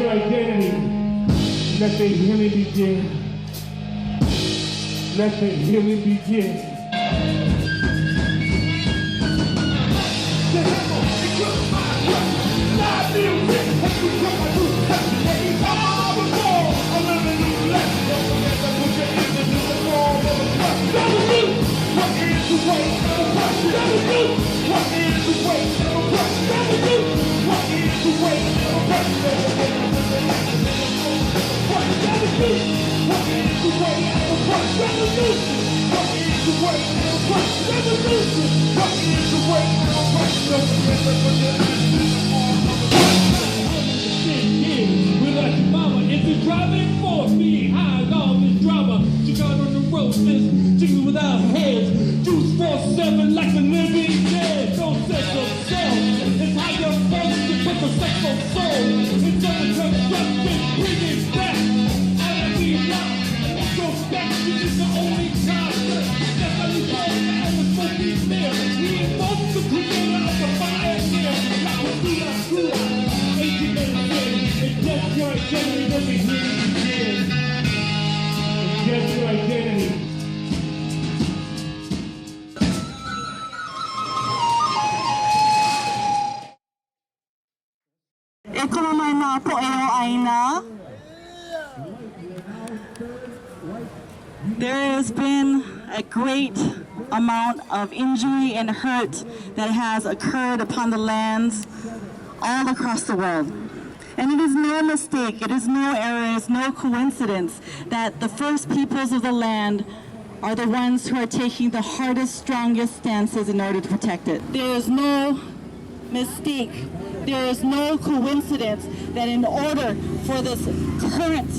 your identity. Let the healing begin. Let the healing begin. It's a driving force behind all this drama. She got on the road, chicken without heads. Juice 4-7 like the living dead. No sense of self. It's how you're supposed to put the sex on soul. It's under construction, bring it back. And we rock. Go back, this is the only concert. That's how we go, and the smoking there. We invoke the creator of the fire here. Like a Sula. 1886. It's just your identity, let me hear you begin. It's just your identity. Po Ka Āina. There has been a great amount of injury and hurt that has occurred upon the lands all across the world. And it is no mistake, it is no error, it is no coincidence that the first peoples of the land are the ones who are taking the hardest, strongest stances in order to protect it. There is no mistake, there is no coincidence that in order for this current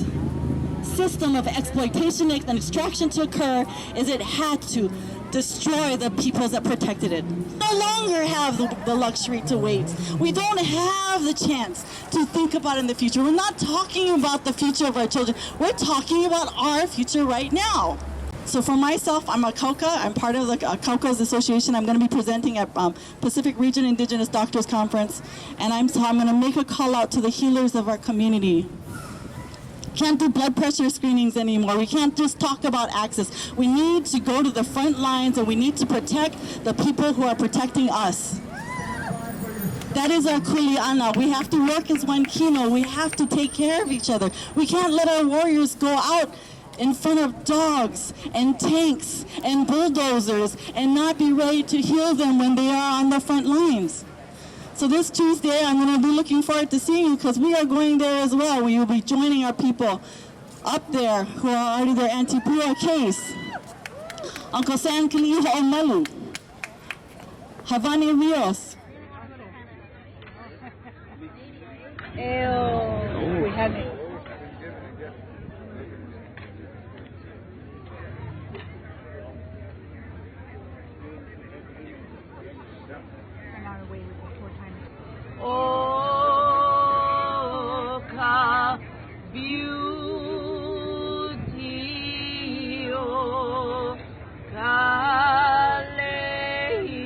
system of exploitation and extraction to occur, is it had to destroy the peoples that protected it. No longer have the luxury to wait. We don't have the chance to think about in the future. We're not talking about the future of our children. We're talking about our future right now. So for myself, I'm a Kauka. I'm part of the Kauka's Association. I'm going to be presenting at Pacific Region Indigenous Doctors Conference. And I'm going to make a call out to the healers of our community. Can't do blood pressure screenings anymore. We can't just talk about access. We need to go to the front lines and we need to protect the people who are protecting us. That is our kuleana. We have to work as one kino. We have to take care of each other. We can't let our warriors go out in front of dogs and tanks and bulldozers and not be ready to heal them when they are on the front lines. So this Tuesday, I'm going to be looking forward to seeing you because we are going there as well. We will be joining our people up there who are already their Antipua case. Uncle San Kaliho Omalu, Havani Rios. We have it. Oh, Ka beauty, oh, Ka lehi,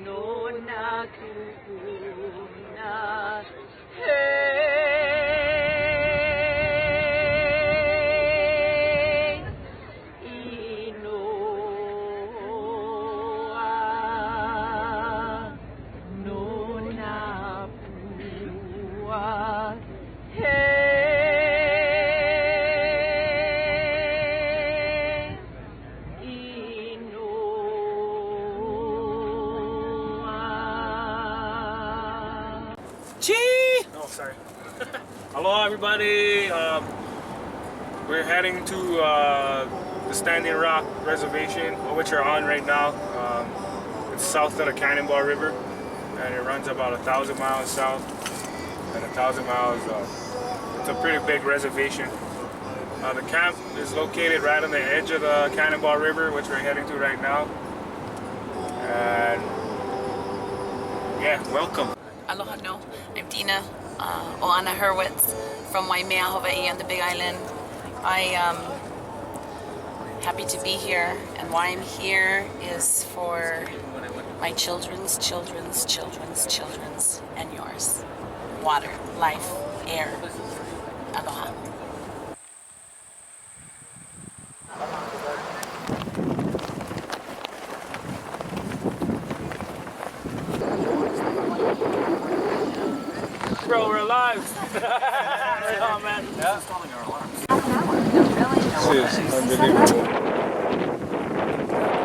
no na kuna, hey, ino. Oh, sorry. Hello, everybody. We're heading to the Standing Rock Reservation, which we're on right now. It's south of the Cannonball River, and it runs about 1,000 miles south and 1,000 miles. It's a pretty big reservation. The camp is located right on the edge of the Cannonball River, which we're heading to right now. And yeah, welcome. Aloha no, I'm Dina Oana Hurwitz from Waimea, Hawaii on the Big Island. I am happy to be here, and why I'm here is for my children's children's children's children's and yours. Water, life, air. Aloha. Bro, we're alive. Oh man. Yeah. This is unbelievable.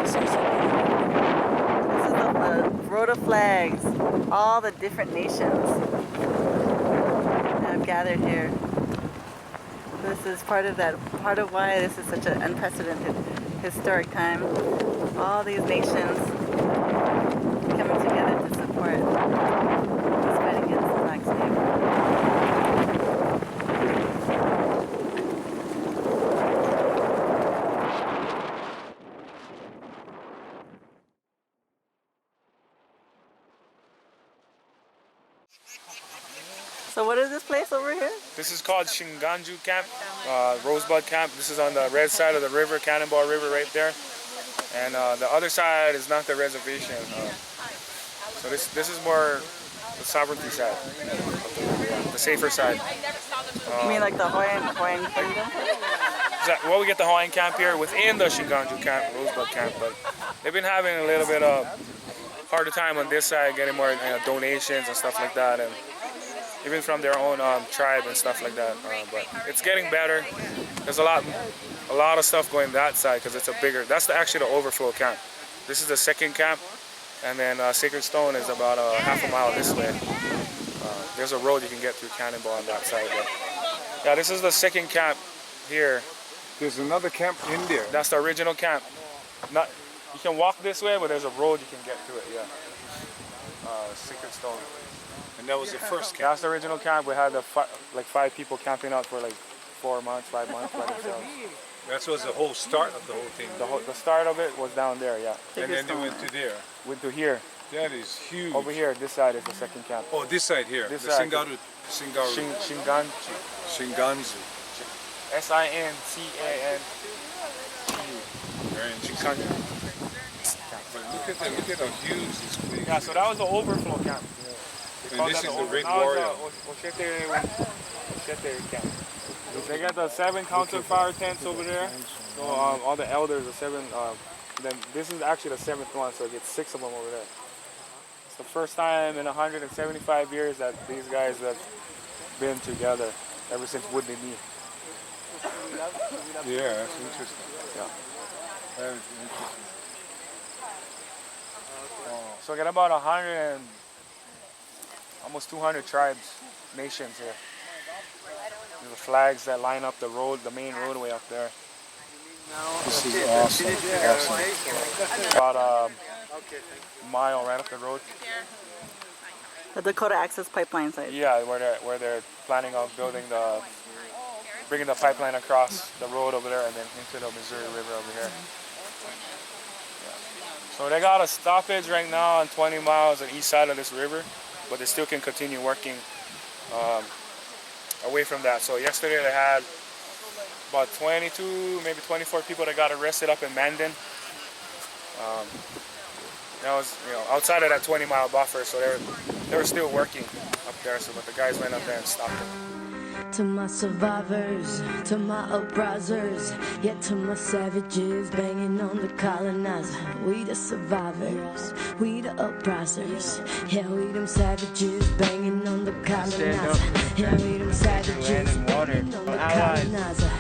This is the road of flags. All the different nations that have gathered here. This is part of why this is such an unprecedented historic time. All these nations coming together to support this fight against the black slave. So what is this place over here? This is called Shinganju Camp, Rosebud Camp. This is on the red side of the river, Cannonball River right there. And the other side is not the reservation. So this is more the sovereignty side, the safer side. You mean like the Hawaiian Kingdom? Well, we get the Hawaiian camp here within the Shinganju Camp, Rosebud Camp, but they've been having a little bit of harder time on this side, getting more donations and stuff like that, and even from their own tribe and stuff like that. But it's getting better. There's a lot of stuff going that side because it's a bigger. That's actually the overflow camp. This is the second camp, and then Sacred Stone is about half a mile this way. There's a road you can get through Cannonball on that side. But yeah, this is the second camp here. There's another camp in there. That's the original camp. You can walk this way, but there's a road you can get to it. Yeah. Sacred Stone. And that was the first camp. That's the original camp. We had like 5 people camping out for like 4 months, 5 months by themselves. That was the whole start of the whole thing. The start of it was down there, yeah. And then they went to there. Went to here. That is huge. Over here, this side is the second camp. Oh, this side here. This the side. Shinganju. Shinganju. S-I-N-C-A-N. Shinganju. But look at how huge this place is. Yeah, so that was the overflow camp. And this is the Red Warrior. Camp. They got the 7 council fire tents over there. So all the elders are 7. Then this is actually the 7th one, so it gets 6 of them over there. It's the first time in 175 years that these guys have been together ever since Woodley Knee. Yeah, that's interesting. Yeah. That is interesting. So we got about 100 and almost 200 tribes, nations here. There's the flags that line up the road, the main roadway up there. This is awesome. Awesome. About a mile right up the road. The Dakota Access Pipeline site. Yeah, where they're planning on bringing the pipeline across the road over there and then into the Missouri River over here. Yeah. So they got a stoppage right now on 20 miles on the east side of this river, but they still can continue working away from that. So yesterday they had about 22, maybe 24 people that got arrested up in Mandan. That was, outside of that 20-mile buffer, so they were still working up there. So, but the guys went up there and stopped them. To my survivors, to my uprisers, yet to my savages banging on the colonizer. We the survivors, we the uprisers. Yeah, we them savages banging on the colonizer. Yeah, we them savages banging on the colonizer.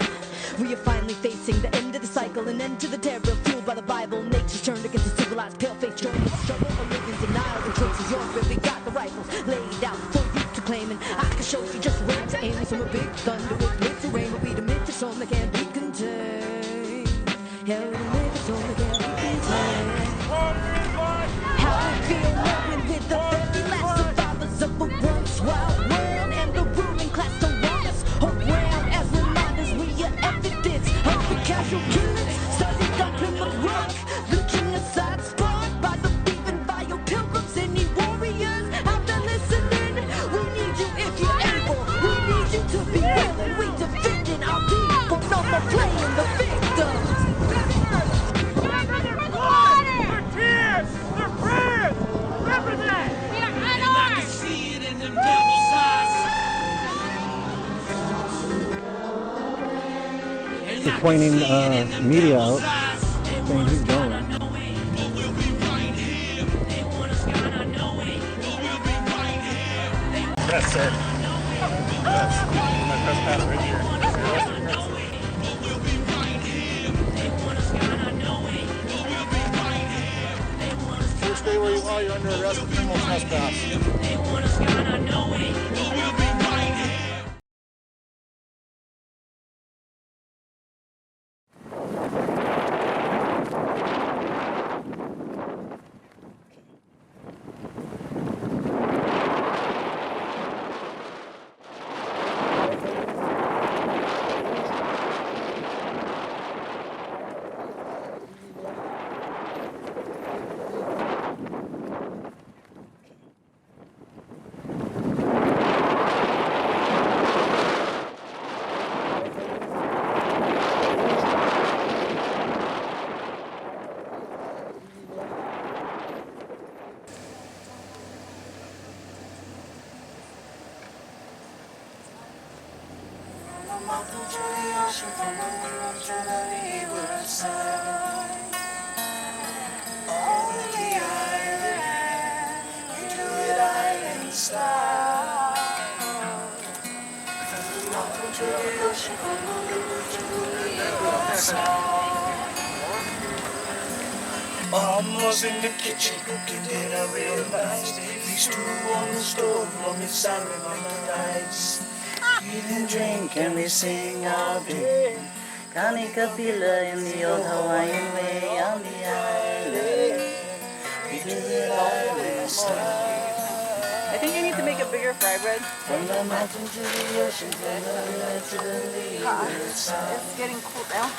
We are finally facing the end of the cycle, an end to the terror fueled by the Bible. Nature's turned against the civilized pale-face. Join the struggle of living denial. The choice is yours, but we got the rifles laid out for you to claim. And I can show you just where to aim. From a big thunder with lit terrain will be the myths on that can't be contained. Yeah, the myths on that can't be contained. How I feel knowing with the very last survivors of a once wild world and the ruling class around us. Around as reminders, we are evidence of the casual killings. Studied on Plymouth Rock, the genocide spawned by the thieving vile pilgrims. Any warriors out there listening? We need you if you're able. We need you to be willing. We defending our people. No pointing media out, saying he's going. Yes, sir. Yes. My press pass right here. Sure, stay where you are. You're under arrest for criminal trespass. Mom was in the kitchen cooking dinner real nice. These two on the stove, mommy siren on the rice. Eat and drink and we sing all day. Kanaka in the old Hawaiian way on the island. We do it island style. I think you need to make a bigger fry bread. From the mountain to the ocean, from the river to the leeward side. It's getting cool now.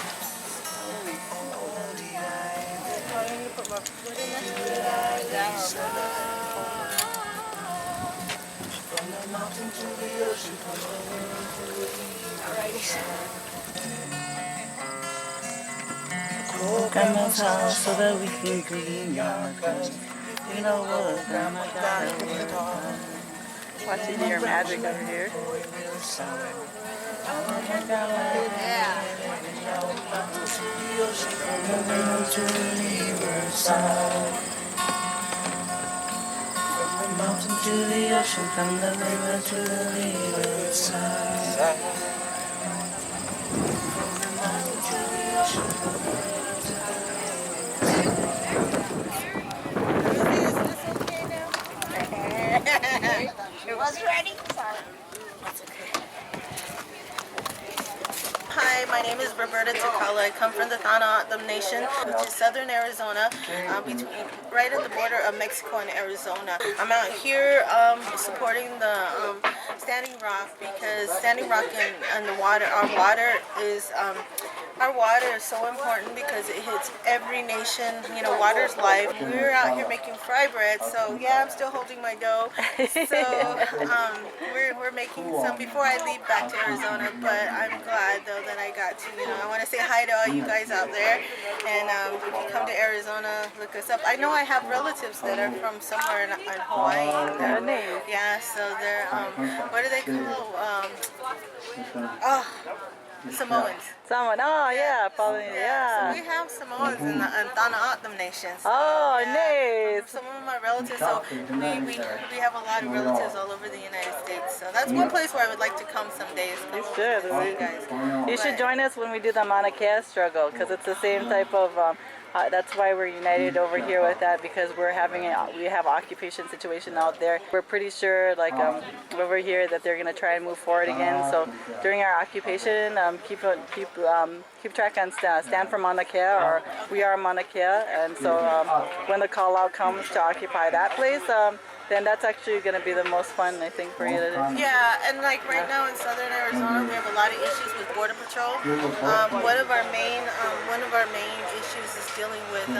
From the mountain to the ocean, from the river to the leeward side. Cook Grandma's house so that we can clean your guts. You know what, Grandma gotta work on. Watching your magic over here. Mountain to the ocean, from the river to the leeward side. From the mountain to the ocean, from the river to the Is this okay now? It was ready. Sorry. That's okay. Hi, my name is Roberta Takala. I come from the Ka Āina Nation, which is southern Arizona, right at the border of Mexico and Arizona. I'm out here supporting the Standing Rock because Standing Rock and the water, our water is so important because it hits every nation. You know, water's life. We're out here making fry bread, so yeah, I'm still holding my dough. So we're making some before I leave back to Arizona, but I'm glad though that I got to, I want to say hi to all you guys out there, and if you come to Arizona, look us up. I know I have relatives that are from somewhere in Hawaii. Yeah, so they're, what do they call, Samoans. Oh yeah, probably, yeah. So we have Samoans in the Ka Āina Nation. So, Oh, nice. Some of my relatives, so we have a lot of relatives all over the United States. So that's one place where I would like to come someday. You should. You guys. You should join us when we do the Mauna Kea struggle, because it's the same type of. That's why we're united over here with that, because we have occupation situation out there. We're pretty sure, like over here, that they're gonna try and move forward again. So during our occupation, keep track and stand for Mauna Kea, or we are Mauna Kea. And so when the call out comes to occupy that place, then that's actually going to be the most fun, I think, for you to do. Yeah, and like right now in southern Arizona, we have a lot of issues with Border Patrol. One of our main issues is dealing with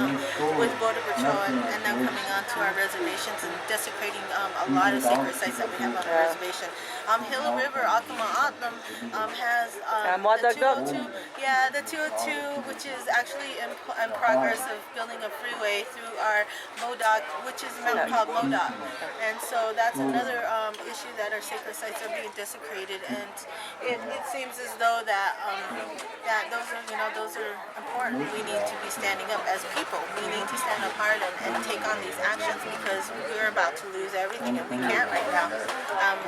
Border Patrol and them coming onto our reservations and desecrating a lot of sacred sites that we have on the reservation. Gila River, Akama Atlam, has the 202. Yeah, the 202, which is actually in progress of building a freeway through our MODOC, which is called MODOC. And so that's another issue, that our sacred sites are being desecrated, and it seems as though that that those are important. We need to be standing up as people. We need to stand up hard and take on these actions, because we're about to lose everything, and we can't right now.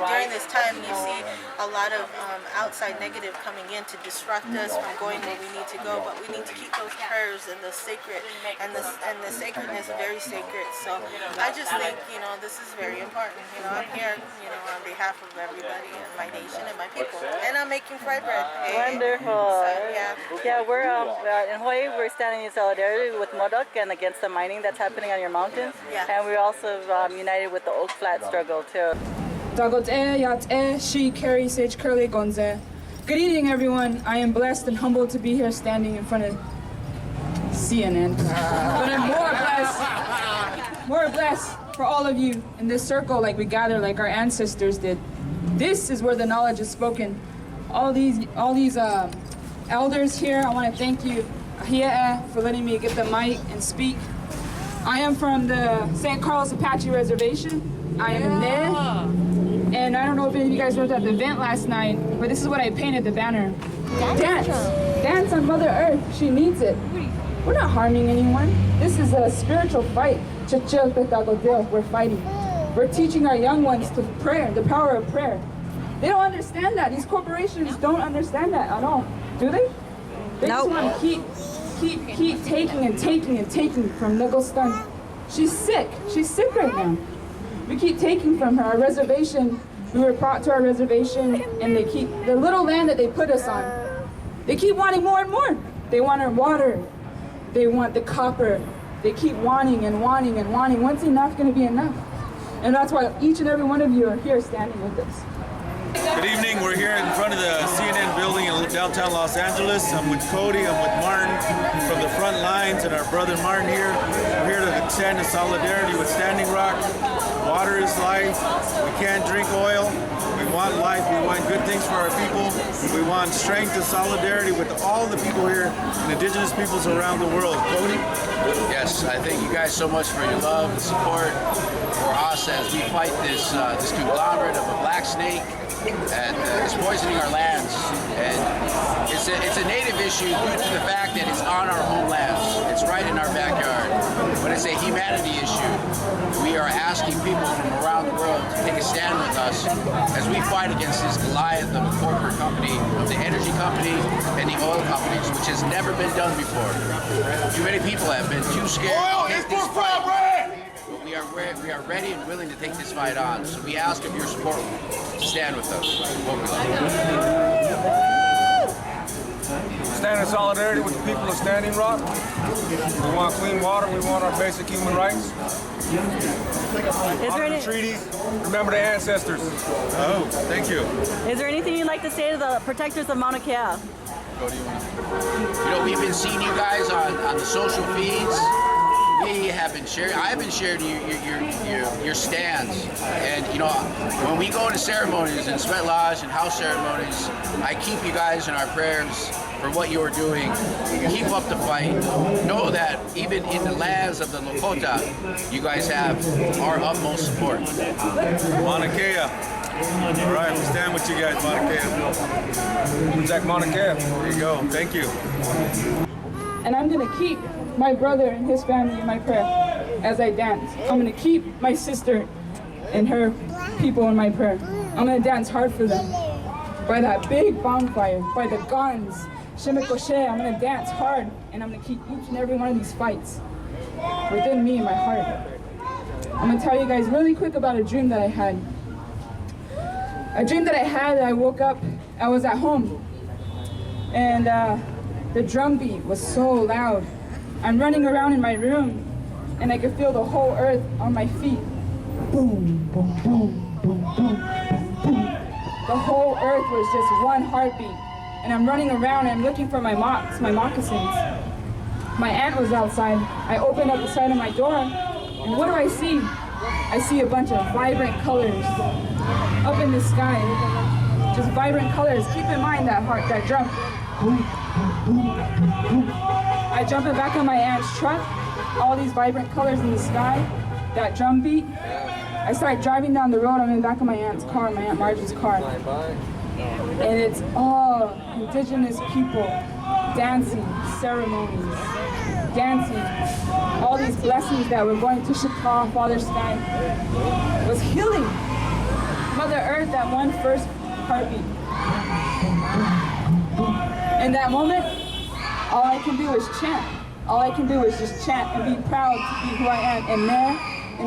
During this time, you see a lot of outside negative coming in to disrupt us from going where we need to go, but we need to keep those prayers and the sacred and the sacredness very sacred. So I just think, this is very important. I'm here, on behalf of everybody and my nation and my people, and I'm making fried bread. Wonderful. So, yeah, we're in Hawaii. We're standing in solidarity with Modoc and against the mining that's happening on your mountains. Yeah. And we're also united with the Oak Flat struggle too. Good evening, everyone. I am blessed and humbled to be here standing in front of CNN. But I'm more blessed for all of you in this circle, like we gather, like our ancestors did. This is where the knowledge is spoken. All these elders here, I want to thank you, Hia'e, for letting me get the mic and speak. I am from the St. Carlos Apache Reservation. I am there. And I don't know if any of you guys were at the event last night, but this is what I painted, the banner. Dance! Dance on Mother Earth. She needs it. We're not harming anyone. This is a spiritual fight. We're fighting. We're teaching our young ones to prayer, the power of prayer. They don't understand that. These corporations don't understand that at all. Do they? They just want to keep taking and taking and taking from Nugglestun. She's sick. She's sick right now. We keep taking from her. Our reservation, we were brought to our reservation, and they keep, the little land that they put us on, they keep wanting more and more. They want our water. They want the copper. They keep wanting and wanting and wanting. When's enough going to be enough? And that's why each and every one of you are here standing with us. Good evening. We're here in front of the CNN building in downtown Los Angeles. I'm with Cody, I'm with Martin from the front lines, and our brother Martin here. We're here to stand in solidarity with Standing Rock. Water is life. We can't drink oil. We want life. We want good things for our people. We want strength and solidarity with all the people here and indigenous peoples around the world. Cody? Yes, I thank you guys so much for your love and support for us as we fight this conglomerate of a black snake and it's poisoning our lands. And it's a native issue due to the fact that it's on our homelands. It's right in our backyard. But it's a humanity issue. We are asking people from around the world to take a stand with us as we fight against this Goliath of a corporate company, of the energy company and the oil companies, which has never been done before. Too many people have been too scared to take this fight. But we are ready and willing to take this fight on. So we ask of your support to stand with us. Stand in solidarity with the people of Standing Rock. We want clean water. We want our basic human rights. Honor the treaties. Remember the ancestors. Oh, thank you. Is there anything you'd like to say to the protectors of Mauna Kea? You know, we've been seeing you guys on the social feeds. We have been sharing. I've been sharing your stands, and you know, when we go to ceremonies and sweat lodge and house ceremonies, I keep you guys in our prayers for what you are doing. Keep up the fight. Know that even in the lands of the Lakota, you guys have our utmost support. Mauna Kea. All right, we stand with you guys, Mauna Kea. Protect Mauna Kea. There you go. Thank you. And I'm going to keep my brother and his family in my prayer as I dance. I'm going to keep my sister and her people in my prayer. I'm going to dance hard for them. By that big bonfire, by the guns, Shimikoshe, I'm going to dance hard, and I'm going to keep each and every one of these fights within me, in my heart. I'm going to tell you guys really quick about a dream that I had. A dream that I had, I woke up, I was at home, and the drum beat was so loud. I'm running around in my room, and I could feel the whole earth on my feet. Boom, boom, boom, boom, boom, boom. The whole earth was just one heartbeat. And I'm running around, and I'm looking for my moccasins. My aunt was outside. I opened up the side of my door, and what do I see? I see a bunch of vibrant colors up in the sky. Just vibrant colors. Keep in mind that drum. I jump back on my aunt's truck, all these vibrant colors in the sky, that drum beat. I start driving down the road. I'm in the back of my aunt's car, my Aunt Margie's car. And it's all indigenous people dancing, ceremonies, dancing. All these blessings that we're going to Shaka, Father Sky, was healing Mother Earth, that one first heartbeat. In that moment, all I can do is chant. All I can do is just chant and be proud to be who I am, and they're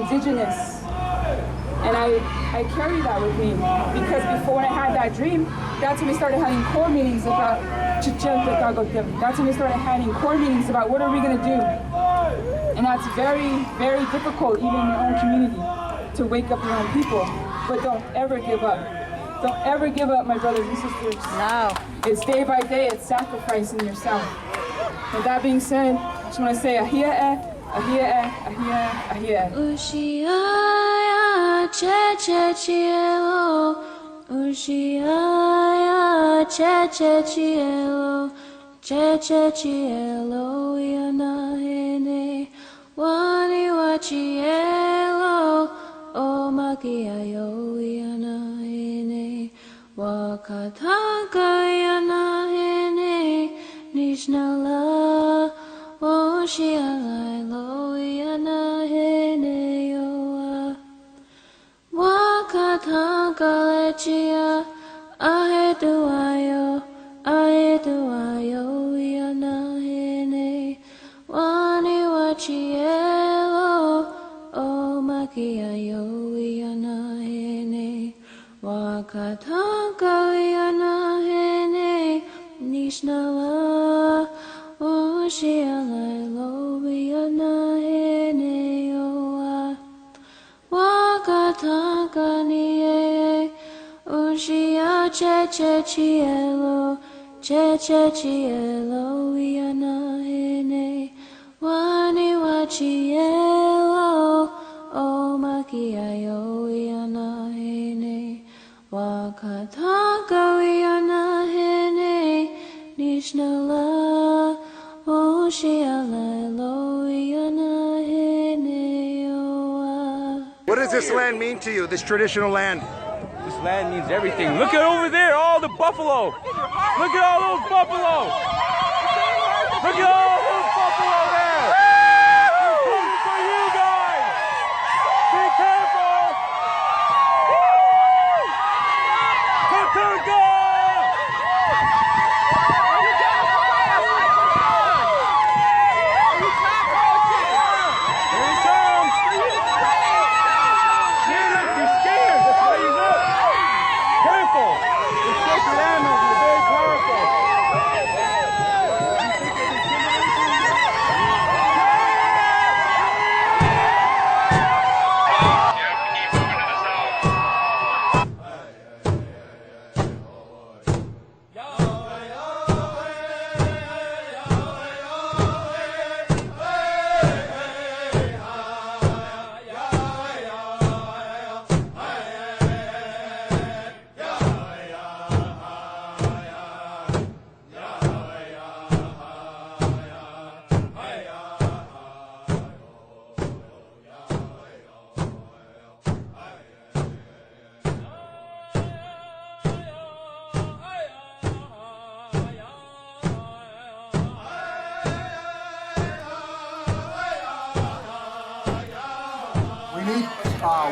indigenous. And I carry that with me, because before when I had that dream, that's when we started having core meetings about that's when we started having core meetings about what are we going to do. And that's very, very difficult, even in your own community, to wake up your own people. But don't ever give up. Don't ever give up, my brothers and sisters. No. It's day by day, it's sacrificing yourself. With that being said, I just want to say ahia, ahia, ahia, ahia. Ushiaya che-che-chielo, Ushiaya che-che-chielo, che-che-chielo, yanahene, wani-wachielo, o makiayo, yanahene, wakataka, yanahene, nishnala, Oshialailo, yanahene, yoa, wakataka, lechia, ahetuayo, yanahene, wani-wachielo, o makiayo, yanahene, wakataka, yanahene, nishnala, Oshialailo, yanahene, yoa, wakataka, niye, Ushia che-che-chielo, che-che-chielo, yanahene, wani-wachielo, o makiayo, yanahene, wakataka, yanahene, nishnala, Oshialailo, yanahene, yoa. What does this land mean to you, this traditional land? This land means everything. Look at over there, all the buffalo. Look at all those buffalo. Look at all those buffalo there. They're coming for you guys. Be careful. Kanaka.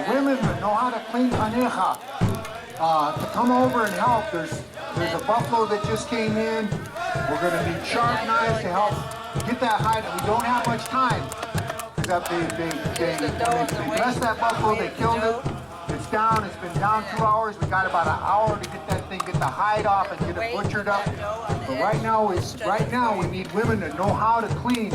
Women that know how to clean kaneha to come over and help. There's a buffalo that just came in. We're going to need sharp knives to help get that hide. We don't have much time. They blessed that buffalo, they killed it. It's down, it's been down 2 hours. We got about an hour to get that thing, get the hide off and get it butchered up. But right now we need women that know how to clean.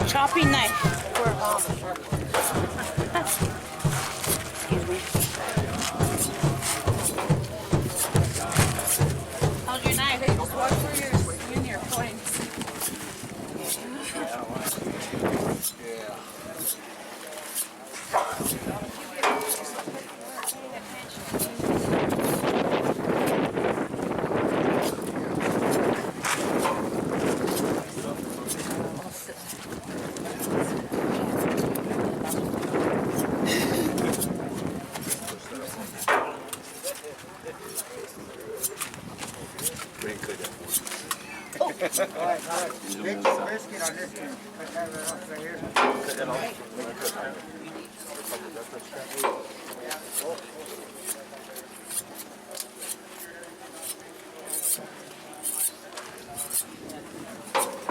chopping knife for excuse me. How's your knife? Hey, just watch where you're swinging your points. Yeah.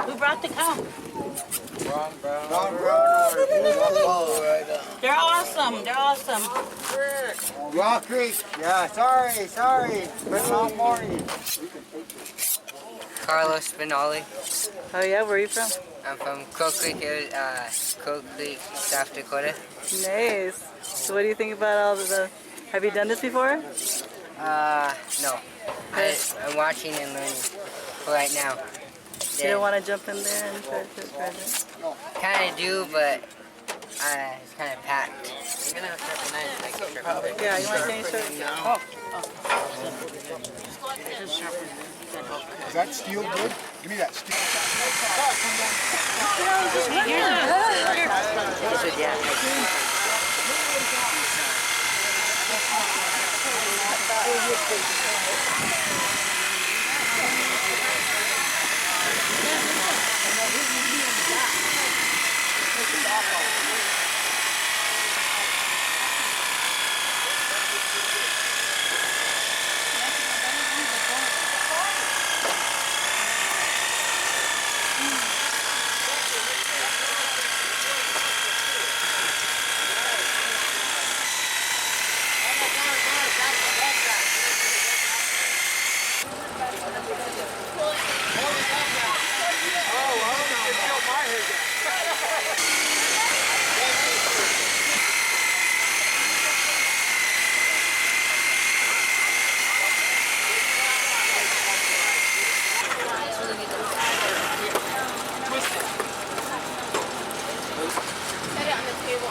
Who brought the cow? They're awesome. They're awesome. Raw Creek. Yeah, sorry. Been a long morning. Carlos Benali. Oh yeah, where are you from? I'm from Crow Creek, South Dakota. Nice. So what do you think about all the... Have you done this before? No. I'm watching and learning right now. You don't want to jump in there and try to... Kind of do, but it's kind of packed. You're gonna have to have a knife. Yeah, you want to change it? Oh. Is that steel good? Give me that steel.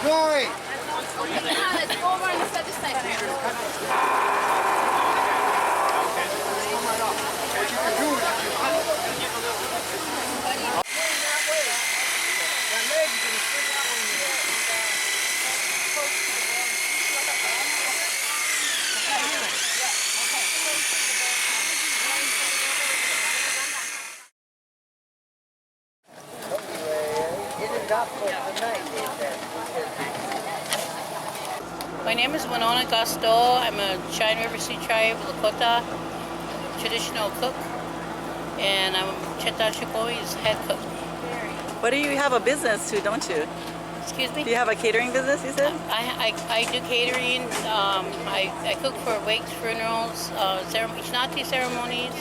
Glory! Let's go over on this other side. My name is Winona Gasto. I'm a Cheyenne River Sioux Tribe, Lakota, traditional cook, and I'm Cheta Shikoi's head cook. What do you have a business too, don't you? Excuse me? Do you have a catering business, you said? I do catering. I cook for wakes, funerals, Ishnati ceremonies,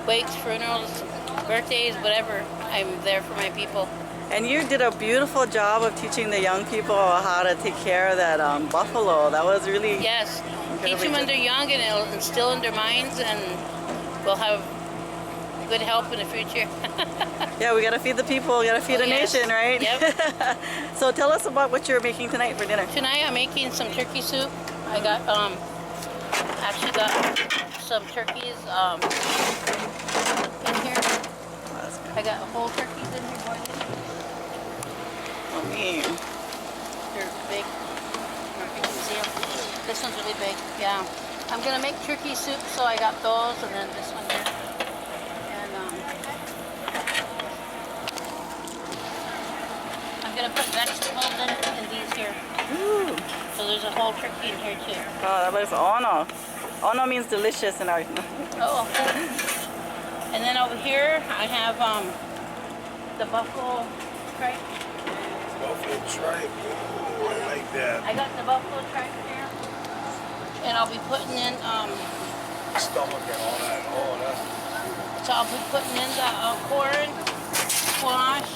wakes, funerals, birthdays, whatever. I'm there for my people. And you did a beautiful job of teaching the young people how to take care of that buffalo. That was really... Yes. Teach them when they're young and it'll instill in their minds, and we'll have good help in the future. Yeah, we got to feed the people, we got to feed the nation, right? Yep. So tell us about what you're making tonight for dinner. Tonight I'm making some turkey soup. I got, actually got some turkeys in here. I got whole turkeys in here boiling. Oh, man. They're big. You can see them. This one's really big, yeah. I'm gonna make turkey soup, so I got those, and then this one here. And I'm gonna put vegetables in these here. Ooh. So there's a whole turkey in here too. Oh, that was ono. Ono means delicious in our... Oh. And then over here, I have the buffalo tripe. Buffalo tripe. Ooh, I like that. I got the buffalo tripe here. And I'll be putting in stomach and all that. Oh, that's So I'll be putting in the corn, squash.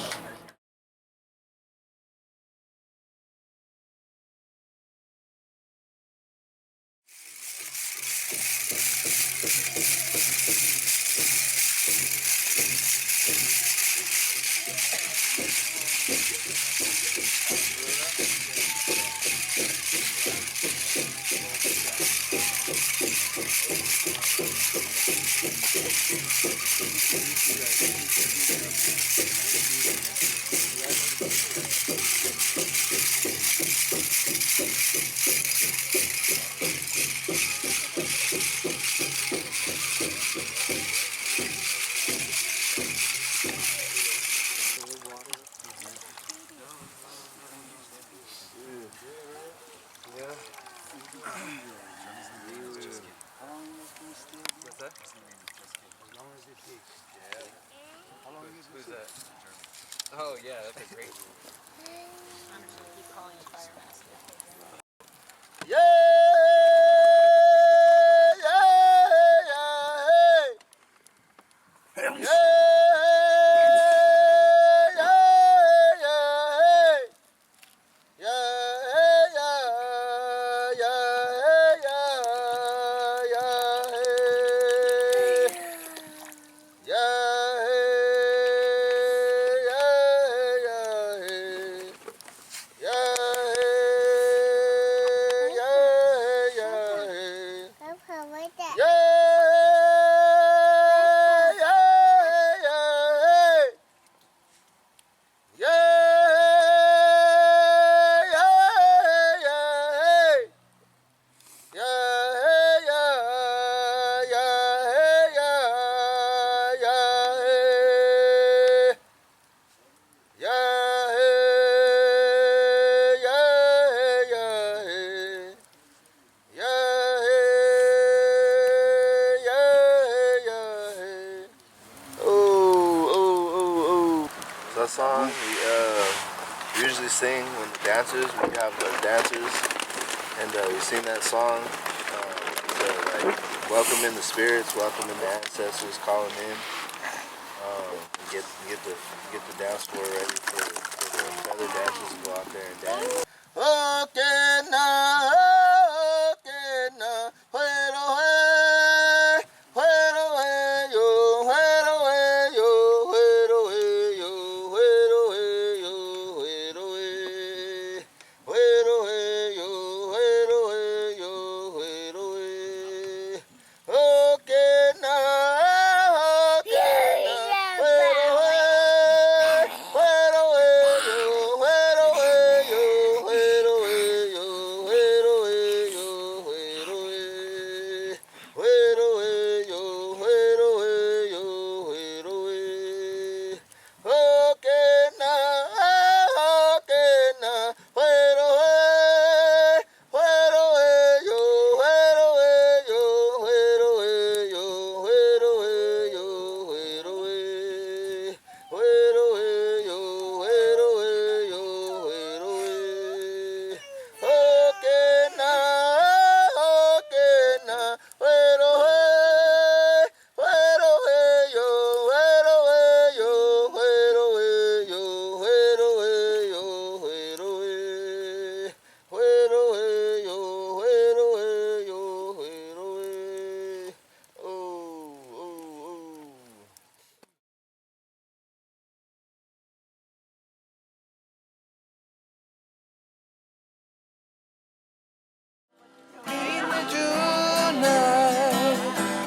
Who's that? Oh yeah, that's a great one. I'm just gonna keep calling the fire master. Yeah! That song we usually sing when the dancers, we have our dancers, and we sing that song to like welcome in the spirits, welcome in the ancestors, call them in, and get the dance floor ready for the other dancers to go out there and dance.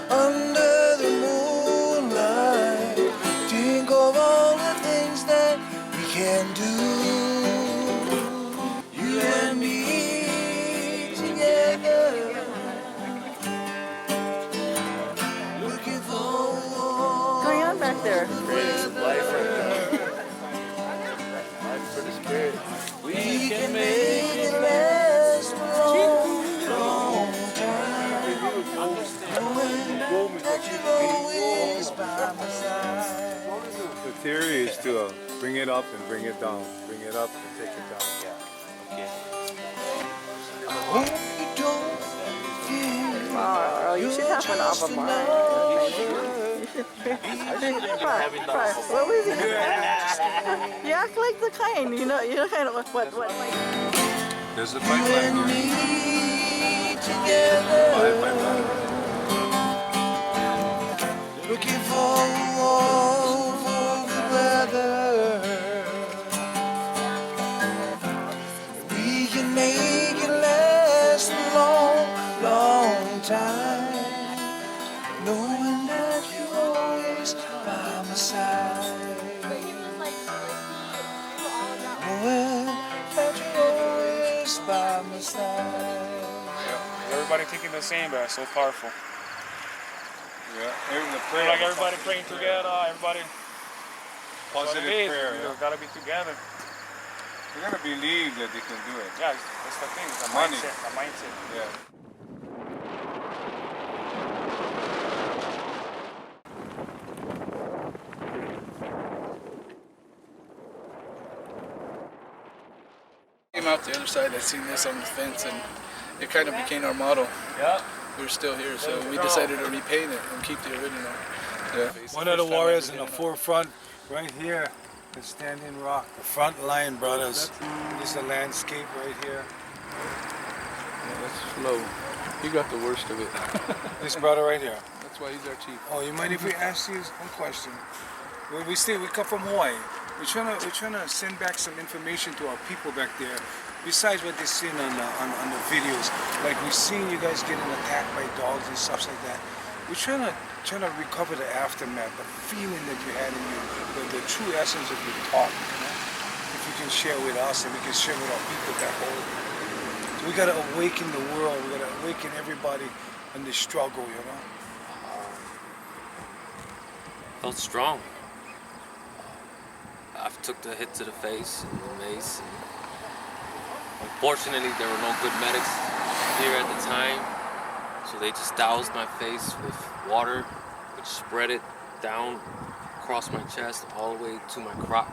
Under the moonlight, think of all the things that we can do. You and me together, looking for What's going on back there? Creating some life right now. Life for the spirit. We can make it last a long time. Knowing that you're always by my side. The theory is to bring it up and bring it down. Bring it up and take it down. Okay. I hope you don't feel Wow, Earl, you should have an album. What was it? You act like the kind, you know kind of what like. There's the pipeline here. Pipeline. Looking for warm weather. We can make it last a long, long time. Knowing that you're always by my side. Knowing that you're always by my side. Everybody thinking the same, but it's so powerful. Yeah, the prayer. Like everybody praying together, everybody. Positive prayer. You gotta be together. You gotta believe that they can do it. Yeah, that's the thing. The Money. mindset. The mindset. Yeah. Came out the other side, I seen this on the fence, and it kind of became our motto. Yeah. We're still here, so we decided to repaint it and keep the original. Yeah. One of the warriors in the forefront, right here, is Standing Rock, the front line brothers. This is the landscape right here. Yeah, that's Flo. He got the worst of it. This brother right here. That's why he's our chief. Oh, you mind if we ask you one question? We come from Hawaii. We're trying to send back some information to our people back there. Besides what they've seen on the videos, like we've seen you guys getting attacked by dogs and stuff like that. We're trying to recover the aftermath, the feeling that you had in you, the true essence of your talk. You know? If you can share with us and we can share with our people back home. So we gotta awaken the world. We gotta awaken everybody in the struggle. You know. Felt strong. I took the hit to the face and the mace. Unfortunately, there were no good medics here at the time, so they just doused my face with water, which spread it down across my chest all the way to my crotch.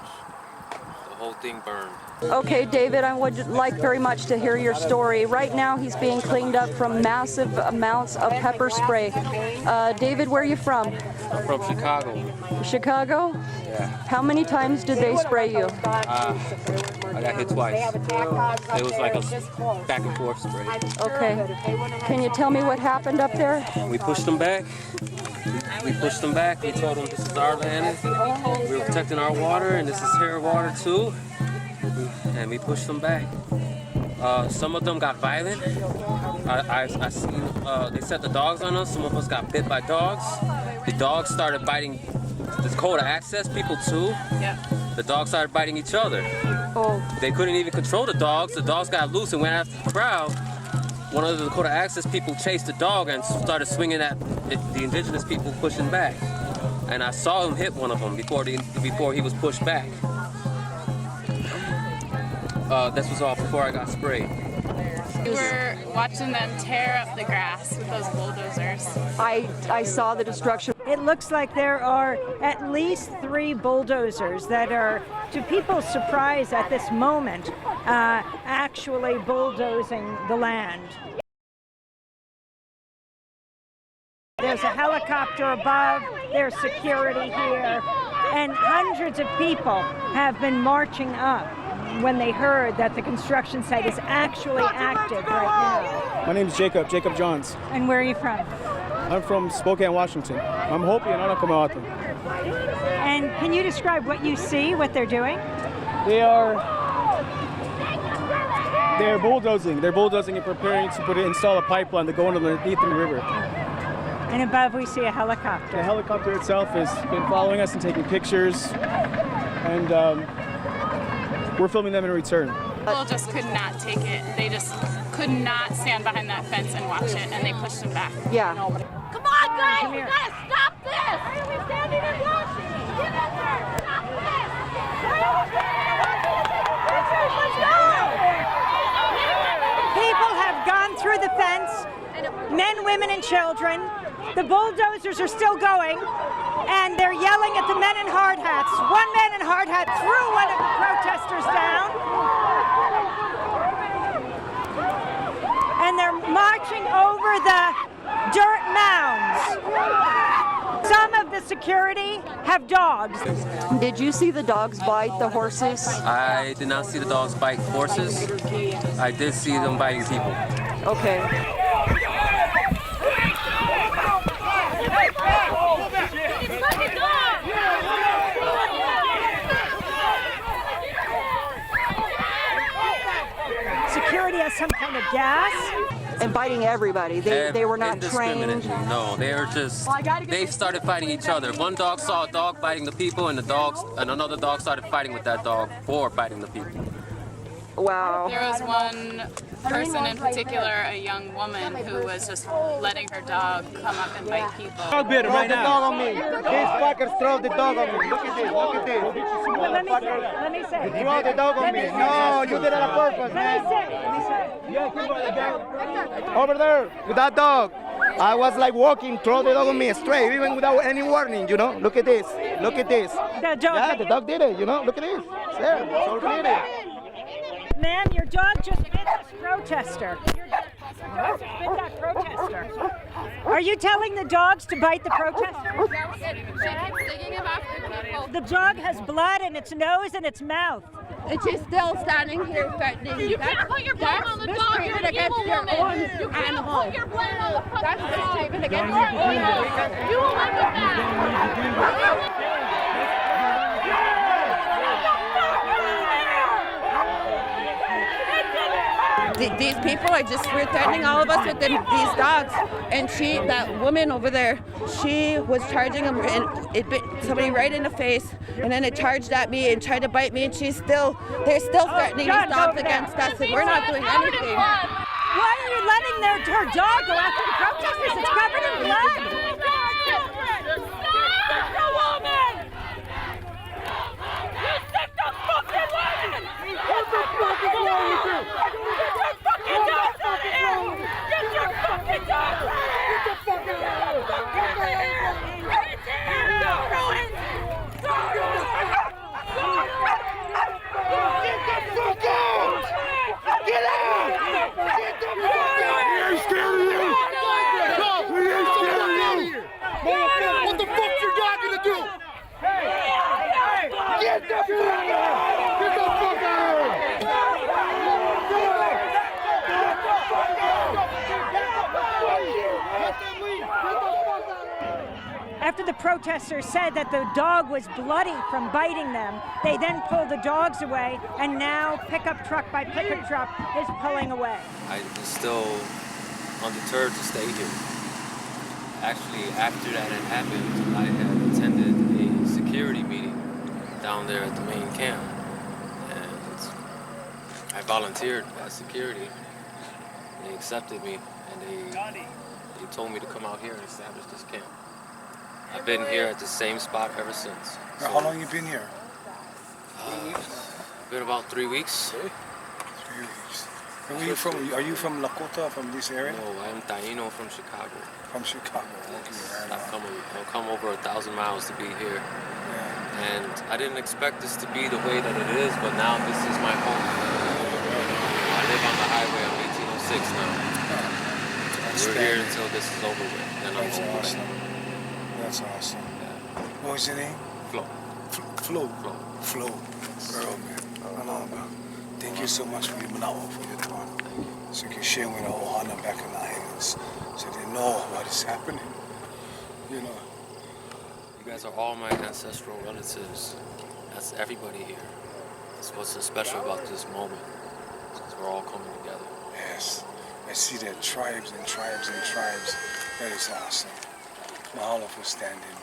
The whole thing burned. Okay, David, I would like very much to hear your story. Right now, he's being cleaned up from massive amounts of pepper spray. David, where are you from? I'm from Chicago. Chicago? Yeah. How many times did they spray you? I got hit twice. It was like a back and forth spray. Okay. Can you tell me what happened up there? We pushed them back. We pushed them back. We told them this is our land. We were protecting our water, and this is their water too. And we pushed them back. Some of them got violent. I seen they set the dogs on us. Some of us got bit by dogs. The dogs started biting the Dakota access people too. Yeah. The dogs started biting each other. Oh. They couldn't even control the dogs. The dogs got loose and went after the crowd. One of the Dakota access people chased the dog and started swinging at the indigenous people pushing back. And I saw him hit one of them before he was pushed back. This was all before I got sprayed. We were watching them tear up the grass with those bulldozers. I saw the destruction. It looks like there are at least 3 bulldozers that are, to people's surprise at this moment, actually bulldozing the land. There's a helicopter above, there's security here, and hundreds of people have been marching up when they heard that the construction site is actually active right now. My name is Jacob Johns. And where are you from? I'm from Spokane, Washington. I'm Hopi and I'm Kanaka. And can you describe what you see, what they're doing? They're bulldozing. They're bulldozing and preparing to install a pipeline to go underneath the river. And above we see a helicopter. The helicopter itself has been following us and taking pictures, and we're filming them in return. People just could not take it. They just could not stand behind that fence and watch it, and they pushed them back. Yeah. Come on, guys! We gotta stop this! Why are we standing and watching? Get in there! Stop this! Let's go! People have gone through the fence, men, women, and children. The bulldozers are still going, and they're yelling at the men in hard hats. One man in hard hat threw one of the protesters down, and they're marching over the dirt mounds. Some of the security have dogs. Did you see the dogs bite the horses? I did not see the dogs bite horses. I did see them biting people. Okay. Security has some kind of gas. And biting everybody. They were not trained. No, they were just, they started fighting each other. One dog saw a dog biting the people, and another dog started fighting with that dog for biting the people. Wow. There was one person in particular, a young woman, who was just letting her dog come up and bite people. Dog bit him right now. Dog on me. These fuckers throw the dog on me. Look at this. Look at this. Let me say. Throw the dog on me. No, you did it on purpose, man. Over there with that dog. I was like walking, throw the dog on me straight, even without any warning, you know. Look at this. Look at this. The dog. Yeah, the dog did it, you know. Look at this. Yeah, so did it. Ma'am, your dog just bit this protester. Your dog just bit that protester. Are you telling the dogs to bite the protesters? The dog has blood in its nose and its mouth. And she's still standing here threatening. You can't put your blame on the dog. You're an evil woman. You can't put your blame on the fucking dog. That's mistreatment against your animal. You will live with that. These people are just threatening all of us with these dogs. And that woman over there, she was charging him, and it bit somebody right in the face, and then it charged at me and tried to bite me, and they're still threatening these dogs against us, and we're not doing anything. Why are you letting her dog go after the protesters? It's covered in blood. What the fuck is wrong with you? Get your fucking dog out of here! Get your fucking dog out! Get the fucking dog out! Get the hell! Right there! Ruin! Get the fuck out! Get out! Get the fuck out! We ain't scared of you! We ain't scared of you! What the fuck's your dog gonna do? Get the fuck out! Get the fuck out! After the protesters said that the dog was bloody from biting them, they then pulled the dogs away, and now pickup truck by pickup truck is pulling away. I was still undeterred to stay here. Actually, after that had happened, I had attended a security meeting down there at the main camp, and I volunteered as security. They accepted me, and they told me to come out here and establish this camp. I've been here at the same spot ever since. So, how long you been here? Been about 3 weeks. 3 weeks. And where you from? Are you from Lakota, from this area? No, I'm Taino from Chicago. From Chicago, okay. I've come over 1,000 miles to be here. Yeah. And I didn't expect this to be the way that it is, but now this is my home. I live on the highway on 1806 now. We're here until this is over with. Then I'm home. Awesome. That's awesome. Yeah. What was your name? Flo. Flo. Earl, man. Thank you so much for your manawa for your time. So you can share with our Ohana back in the islands so they know what is happening. You know. You guys are all my ancestral relatives. That's everybody here. That's what's so special about this moment. Because we're all coming together. Yes. I see that tribes and tribes and tribes. That is awesome. Mahalo for standing, man.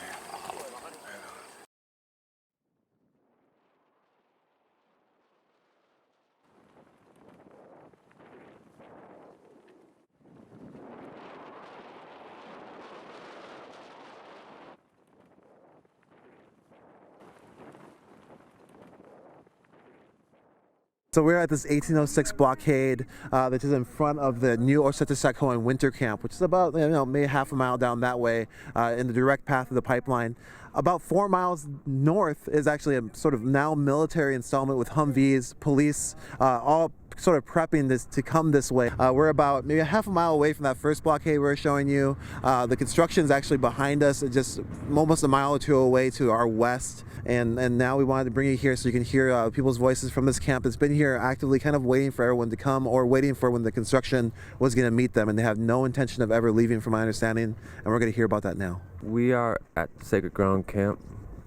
So we're at this 1806 blockade that is in front of the new Osetesek winter camp, which is about maybe half a mile down that way in the direct path of the pipeline. About 4 miles north is actually a sort of now military installment with Humvees, police, all sort of prepping this to come this way. We're about maybe a half a mile away from that first blockade we were showing you. The construction is actually behind us, just almost a mile or two away to our west. And now we wanted to bring you here so you can hear people's voices from this camp. It's been here actively kind of waiting for everyone to come, or waiting for when the construction was going to meet them, and they have no intention of ever leaving from my understanding, and we're going to hear about that now. We are at Sacred Ground Camp.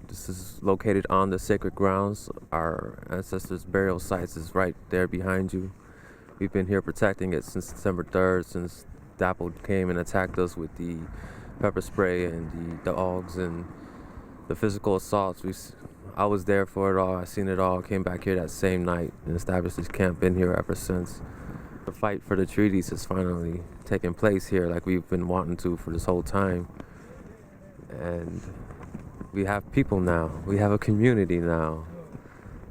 This is located on the sacred grounds. Our ancestors' burial sites is right there behind you. We've been here protecting it since December 3rd, since Dapple came and attacked us with the pepper spray and the dogs and the physical assaults. I was there for it all. I seen it all. Came back here that same night and established this camp. Been here ever since. The fight for the treaties has finally taken place here, like we've been wanting to for this whole time. And we have people now. We have a community now.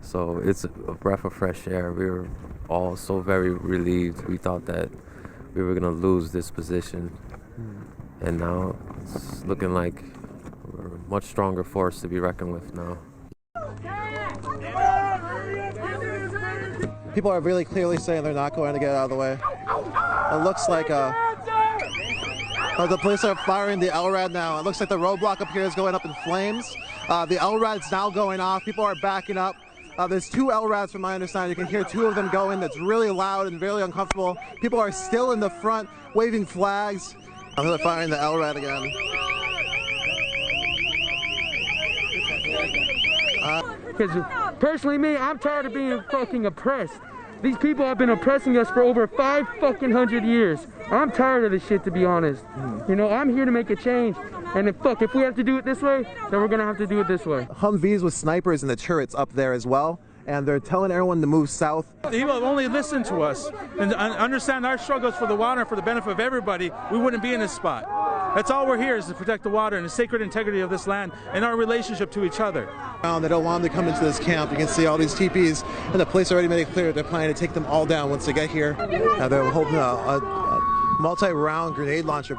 So it's a breath of fresh air. We were all so very relieved. We thought that we were gonna lose this position. And now it's looking like we're a much stronger force to be reckoned with now. People are really clearly saying they're not going to get out of the way. It looks like the police are firing the LRAD now. It looks like the roadblock up here is going up in flames. The LRAD's now going off. People are backing up. There's 2 LRADs from my understanding. You can hear 2 of them going. That's really loud and very uncomfortable. People are still in the front waving flags. They're firing the LRAD again. Because personally, me, I'm tired of being fucking oppressed. These people have been oppressing us for over 500 years. I'm tired of this shit, to be honest. You know, I'm here to make a change. And if we have to do it this way, then we're gonna have to do it this way. Humvees with snipers in the turrets up there as well. And they're telling everyone to move south. He will only listen to us and understand our struggles for the water, for the benefit of everybody. We wouldn't be in this spot. That's all we're here, is to protect the water and the sacred integrity of this land and our relationship to each other. They don't want them to come into this camp. You can see all these teepees, and the police already made it clear they're planning to take them all down once they get here. They're holding a multi-round grenade launcher.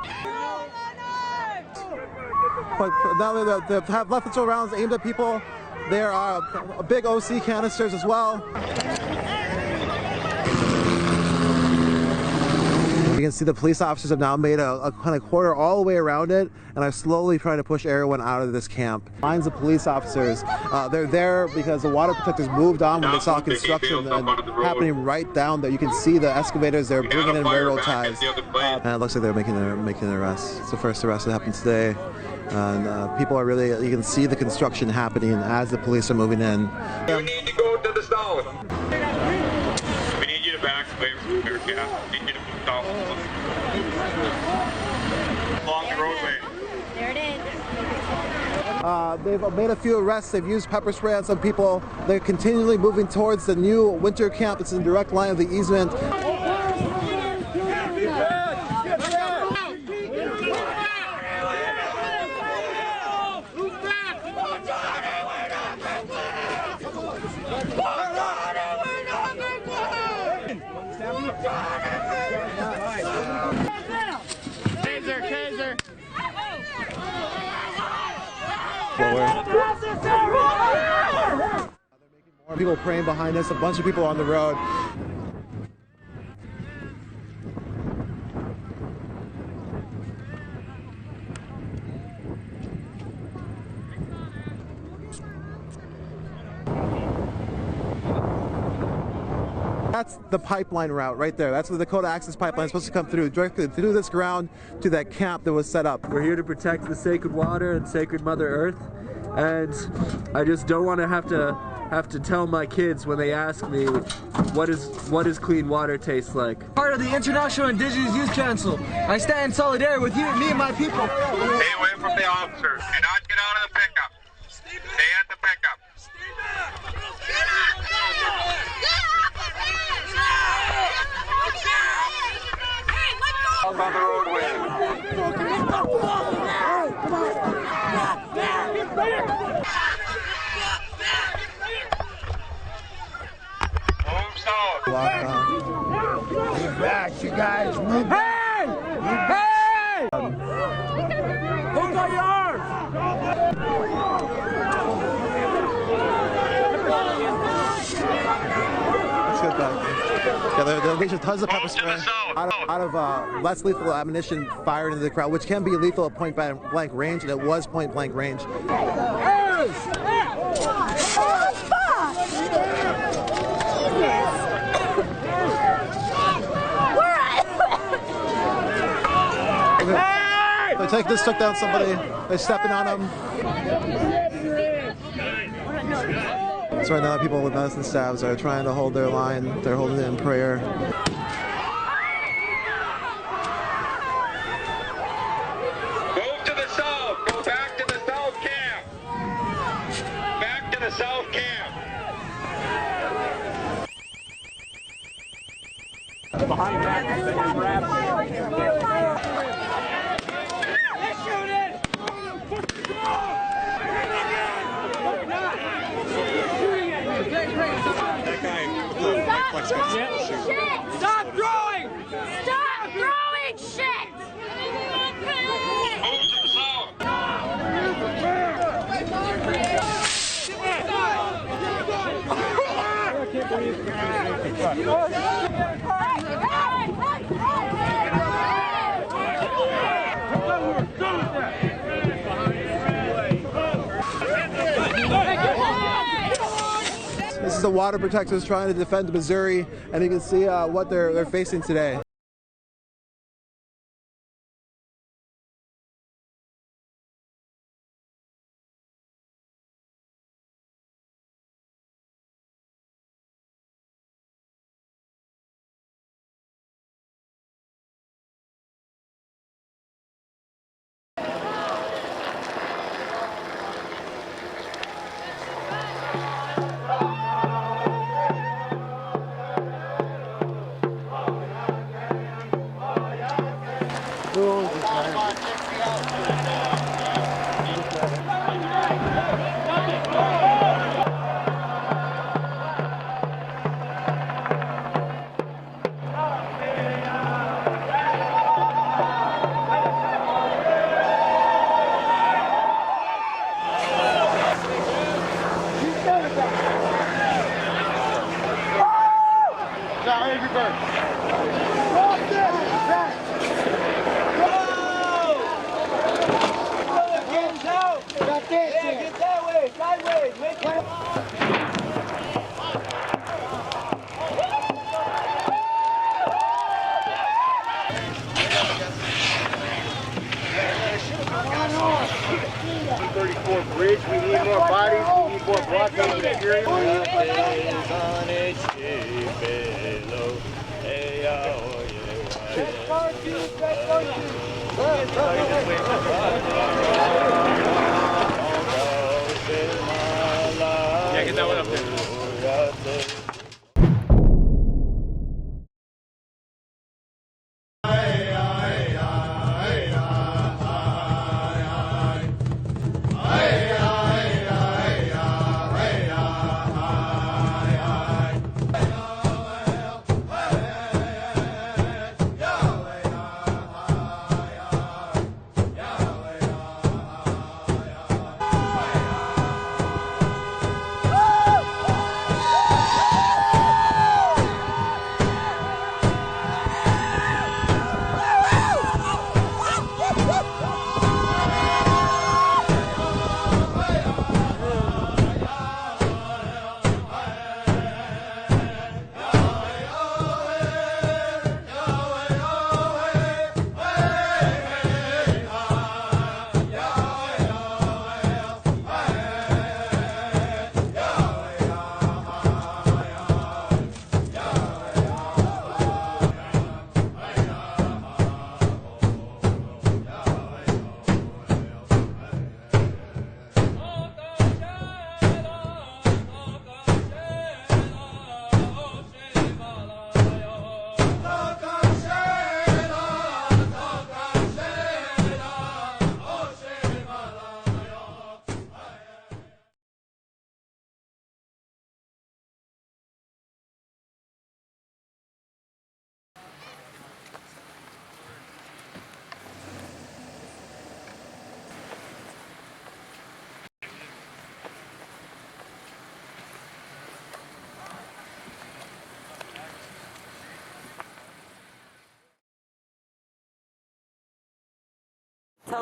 But now they have left-and rounds aimed at people. There are big OC canisters as well. You can see the police officers have now made a kind of corridor all the way around it and are slowly trying to push everyone out of this camp. Lines of police officers, they're there because the water protectors moved on when they saw construction happening right down there. You can see the excavators, they're bringing in railroad ties. And it looks like they're making an arrest. It's the first arrest that happened today. And people are really, you can see the construction happening as the police are moving in. You need to go to the south. We need you to back away from the gap. We need you to move south. Along the roadway. There it is. They've made a few arrests. They've used pepper spray on some people. They're continually moving towards the new winter camp. It's in direct line of the easement. More people praying behind us, a bunch of people on the road. That's the pipeline route right there. That's where the Dakota Access Pipeline is supposed to come through, directly through this ground to that camp that was set up. We're here to protect the sacred water and sacred Mother Earth, and I just don't want to have to tell my kids when they ask me what does clean water taste like. Part of the International Indigenous Youth Council. I stand in solidarity with you, me and my people. Stay away from the officers. Do not get out of the pickup. Stay at the pickup. Up on the roadway. Move south. Move back, you guys. Move back. Hey! Hey! Who got your arms? Yeah, they're unleashing tons of pepper spray out of less lethal ammunition fired into the crowd, which can be lethal at point blank range, and it was point blank range. They took down somebody. They're stepping on them. So right now, people with medicine staffs are trying to hold their line. They're holding it in prayer. Move to the south. Go back to the south camp. Back to the south camp. Behind that, Stop throwing! Stop throwing shit! Move to the south. This is the water protectors trying to defend Missouri, and you can see what they're facing today. Bridge, we need more bodies, we need more blockade material. Yeah, get that one up there.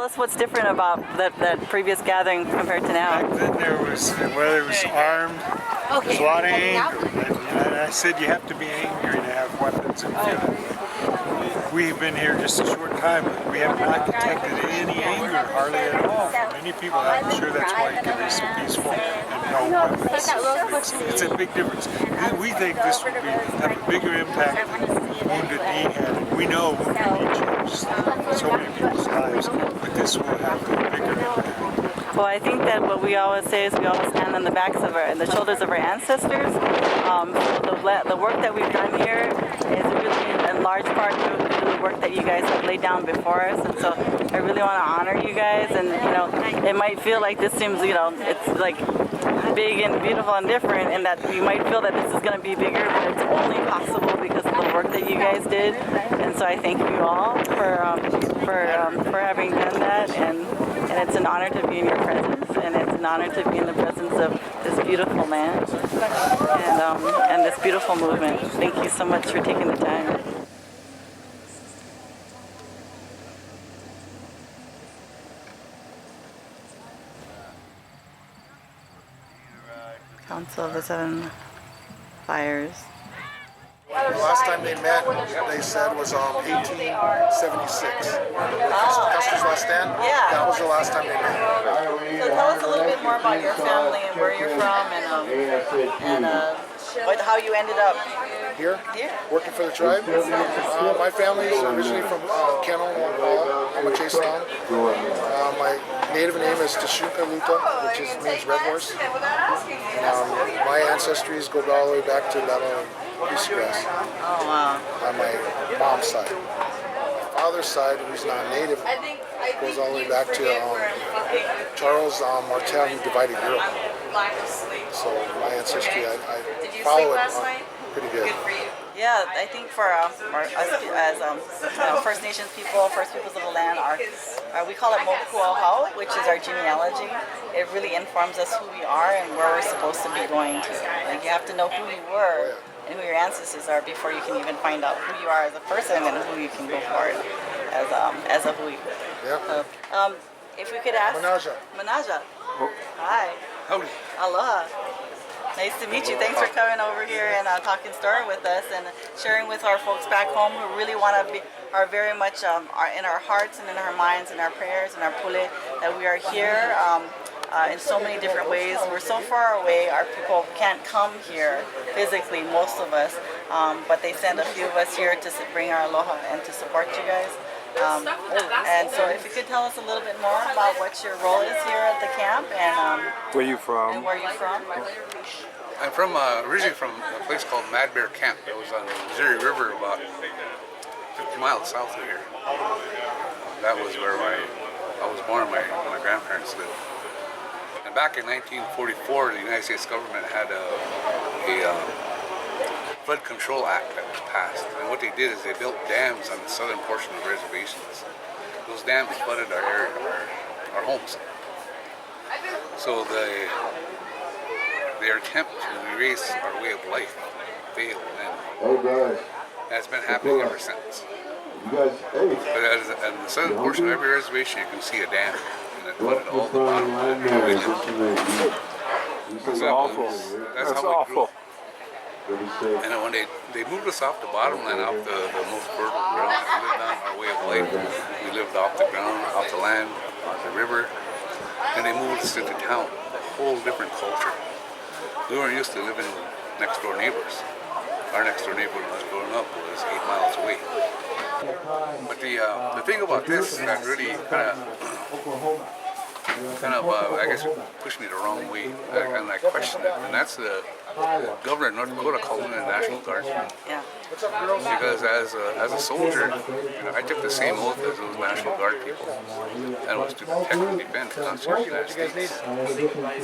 Tell us what's different about that previous gathering compared to now. Back then there was, whether it was armed, there was a lot of anger. And I said you have to be angry to have weapons and feeling. We've been here just a short time, but we have not detected any anger, hardly at all, from many people. I'm sure that's why you can be so peaceful and no weapons. It's a big difference. We think this would have a bigger impact than Wounded Knee had. We know Wounded Knee changed so many people's lives, but this will have a bigger impact. Well, I think that what we always say is we always stand on the backs of and the shoulders of our ancestors. The work that we've done here is really, in large part, due to the work that you guys have laid down before us. And so I really want to honor you guys. And it might feel like this seems, it's like big and beautiful and different, and that you might feel that this is going to be bigger, but it's only possible because of the work that you guys did. And so I thank you all for having done that, and it's an honor to be in your presence, and it's an honor to be in the presence of this beautiful land and this beautiful movement. Thank you so much for taking the time. Council of the Seven Fires. The last time they met, they said, was 1876. Custer's Last Stand? Yeah. That was the last time they met. So tell us a little bit more about your family and where you're from and how you ended up here, working for the tribe. My family is originally from Kennel, Wangala. I'm a Chase-Long. My native name is Tashukaluta, which means red horse. My ancestries go all the way back to Bella Peacegrass. Oh, wow. On my mom's side. My father's side, who's non-native, goes all the way back to Charles Martel, who divided Europe. So my ancestry, I follow it pretty good. Yeah, I think for us as First Nations people, First Peoples of the Land, we call it Mokuohau, which is our genealogy. It really informs us who we are and where we're supposed to be going to. Like, you have to know who you were and who your ancestors are before you can even find out who you are as a person and who you can go forward as a hui. Yeah. If we could ask. Manaja. Hi. Howdy. Aloha. Nice to meet you. Thanks for coming over here and talking story with us and sharing with our folks back home who really want to are very much are in our hearts and in our minds and our prayers and our pule that we are here in so many different ways. We're so far away, our people can't come here physically, most of us, but they send a few of us here to bring our aloha and to support you guys. And so if you could tell us a little bit more about what your role is here at the camp and where you from? And where you're from. I'm from originally from a place called Mad Bear Camp. It was on the Missouri River about 50 miles south of here. That was where I was born. My grandparents lived. And back in 1944, the United States government had a Flood Control Act that was passed, and what they did is they built dams on the southern portion of the reservations. Those dams flooded our area, our homes. So their attempt to erase our way of life failed, and that's been happening ever since. But on the southern portion of every reservation, you can see a dam, and it flooded all the bottom land where we lived. That's awful. That's awful. And then when they moved us off the bottomland, off the most fertile ground, we lived on our way of life. We lived off the ground, off the land, off the river. And they moved us into town, a whole different culture. We weren't used to living with next door neighbors. Our next door neighbor when I was growing up was 8 miles away. But the thing about this that really I guess pushed me the wrong way, and I questioned it, and that's the governor of North Dakota calling in the National Guard. Yeah. Because as a soldier, I took the same oath as those National Guard people, and it was to protect and defend the Constitution of the United States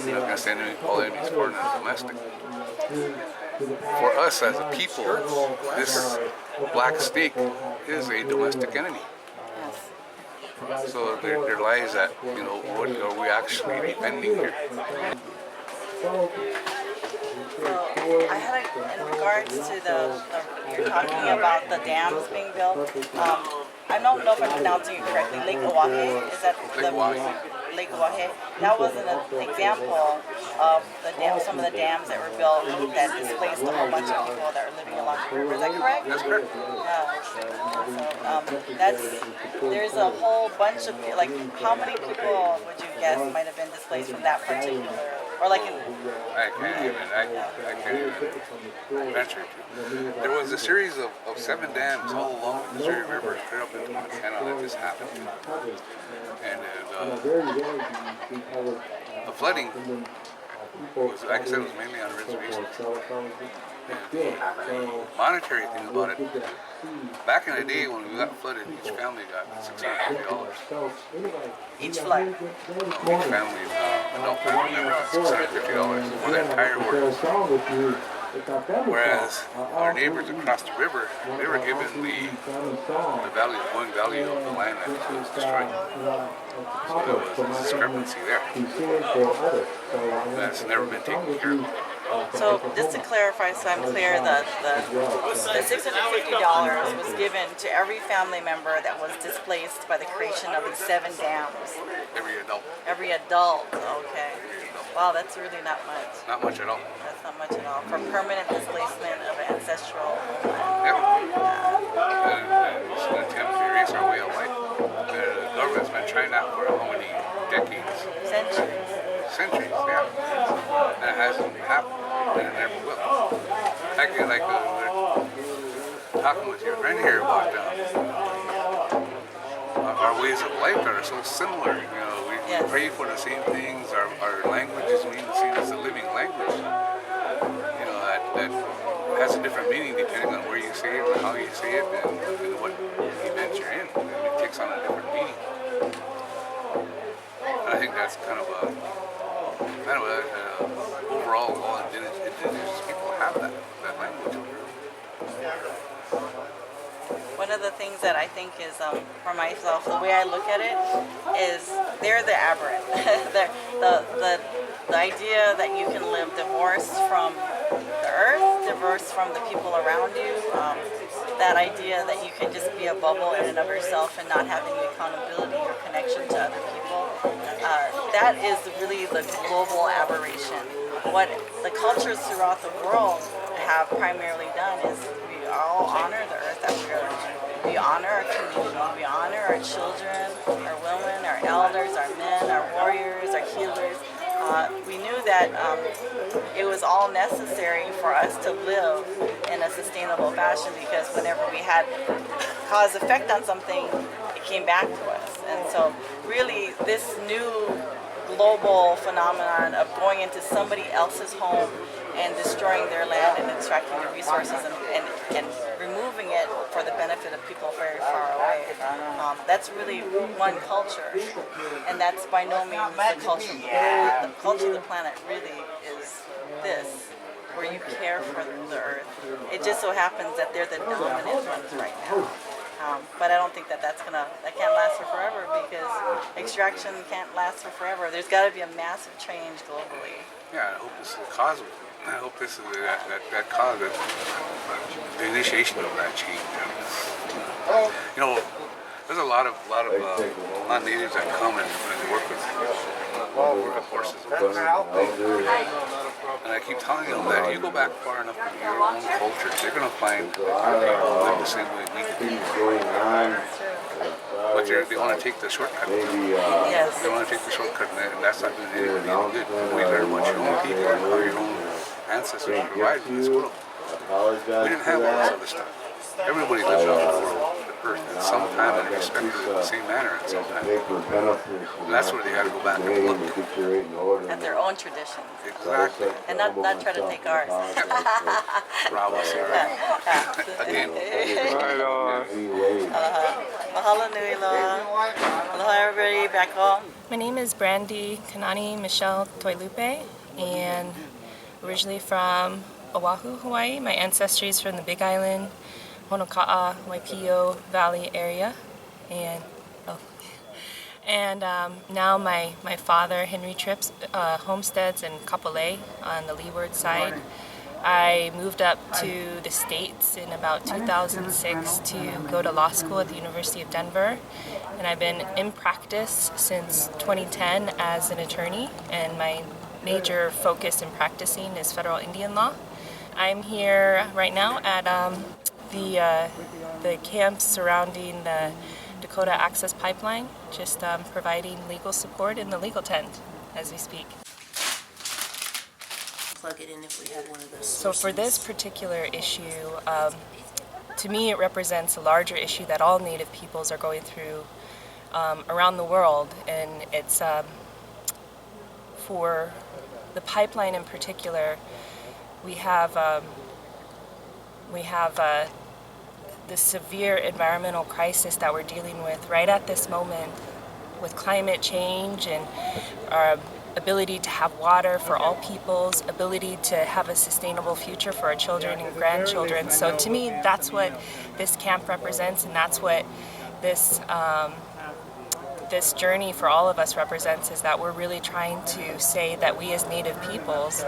against all enemies, foreign and domestic. For us as a people, this black snake is a domestic enemy. So there lies that, what are we actually defending here? So I had in regards to you're talking about the dams being built. I don't know if I'm pronouncing it correctly, Lake Oahe, is that Lake Oahe. Lake Oahe? That was an example of the dam, some of the dams that were built that displaced a whole bunch of people that are living along the river. Is that correct? That's correct. So there's a whole bunch of, like, how many people would you guess might have been displaced from that particular, or like in... I can't even venture to. There was a series of 7 dams all along the Missouri River, straight up into Montana that just happened. And the flooding was, like I said, was mainly on reservations. And the monetary thing about it, back in the day when we got flooded, each family got $650. Each flood? Each family, adult family member got $650 for the entire work. Whereas our neighbors across the river, they were given the value, going value of the land that was destroyed. So there was a discrepancy there. That's never been taken care of. So just to clarify, so I'm clear, the $650 was given to every family member that was displaced by the creation of these 7 dams. Every adult. Every adult, okay. Wow, that's really not much. Not much at all. That's not much at all. For permanent displacement of ancestral homeland. Yep. It's an attempt to erase our way of life. The government's been trying that for how many decades? Centuries. Centuries, yeah. And it hasn't happened, and it never will. Like we're talking with your friend here about our ways of life that are so similar. You know, we pray for the same things. Our languages mean the same as the living language. You know, that has a different meaning depending on where you say it and how you say it and what event you're in. It takes on a different meaning. And I think that's kind of a overall, all indigenous people have that language. One of the things that I think is, for myself, the way I look at it is they're the aberrant. the idea that you can live divorced from the earth, divorced from the people around you, that idea that you can just be a bubble in and of yourself and not have any accountability or connection to other people, that is really the global aberration. What the cultures throughout the world have primarily done is we all honor the earth that we are on. We honor our community, we honor our children, our women, our elders, our men, our warriors, our healers. We knew that it was all necessary for us to live in a sustainable fashion because whenever we had cause effect on something, it came back to us. And so really this new global phenomenon of going into somebody else's home and destroying their land and extracting the resources and removing it for the benefit of people very far away. That's really one culture, and that's by no means the culture of the planet. The culture of the planet really is this, where you care for the earth. It just so happens that they're the dominant ones right now. But I don't think that can't last for forever because extraction can't last for forever. There's got to be a massive change globally. Yeah, I hope this is the cause of it. I hope this is that cause, the initiation of that change. You know, there's a lot of non-natives that come and work with horses. And I keep telling them that you go back far enough in your own culture, you're going to find our people live the same way we do. But they want to take the shortcut. Yes. They want to take the shortcut, and that's not doing anybody any good. When we learn about your own people and how your own ancestors provided in this world, we didn't have all this other stuff. Everybody lives on the world, the earth, at some time and expected in the same manner at some time. And that's where they got to go back and look. At their own traditions. Exactly. And not try to take ours. Rob us again. Mahalo nui loa. Aloha everybody back home. My name is Brandy Kanani Michelle Toilupe, and originally from Oahu, Hawaii. My ancestry is from the Big Island, Honoka'a, Waipio Valley area, and now my father Henry Tripp's homesteads in Kapolei on the leeward side. I moved up to the States in about 2006 to go to law school at the University of Denver. And I've been in practice since 2010 as an attorney, and my major focus in practicing is federal Indian law. I'm here right now at the camps surrounding the Dakota Access Pipeline, just providing legal support in the legal tent as we speak. Plug it in if we have one of those. So for this particular issue, to me it represents a larger issue that all Native peoples are going through around the world, and it's for the pipeline in particular. We have the severe environmental crisis that we're dealing with right at this moment with climate change and our ability to have water for all peoples, ability to have a sustainable future for our children and grandchildren. So to me, that's what this camp represents, and that's what this this journey for all of us represents, is that we're really trying to say that we as Native peoples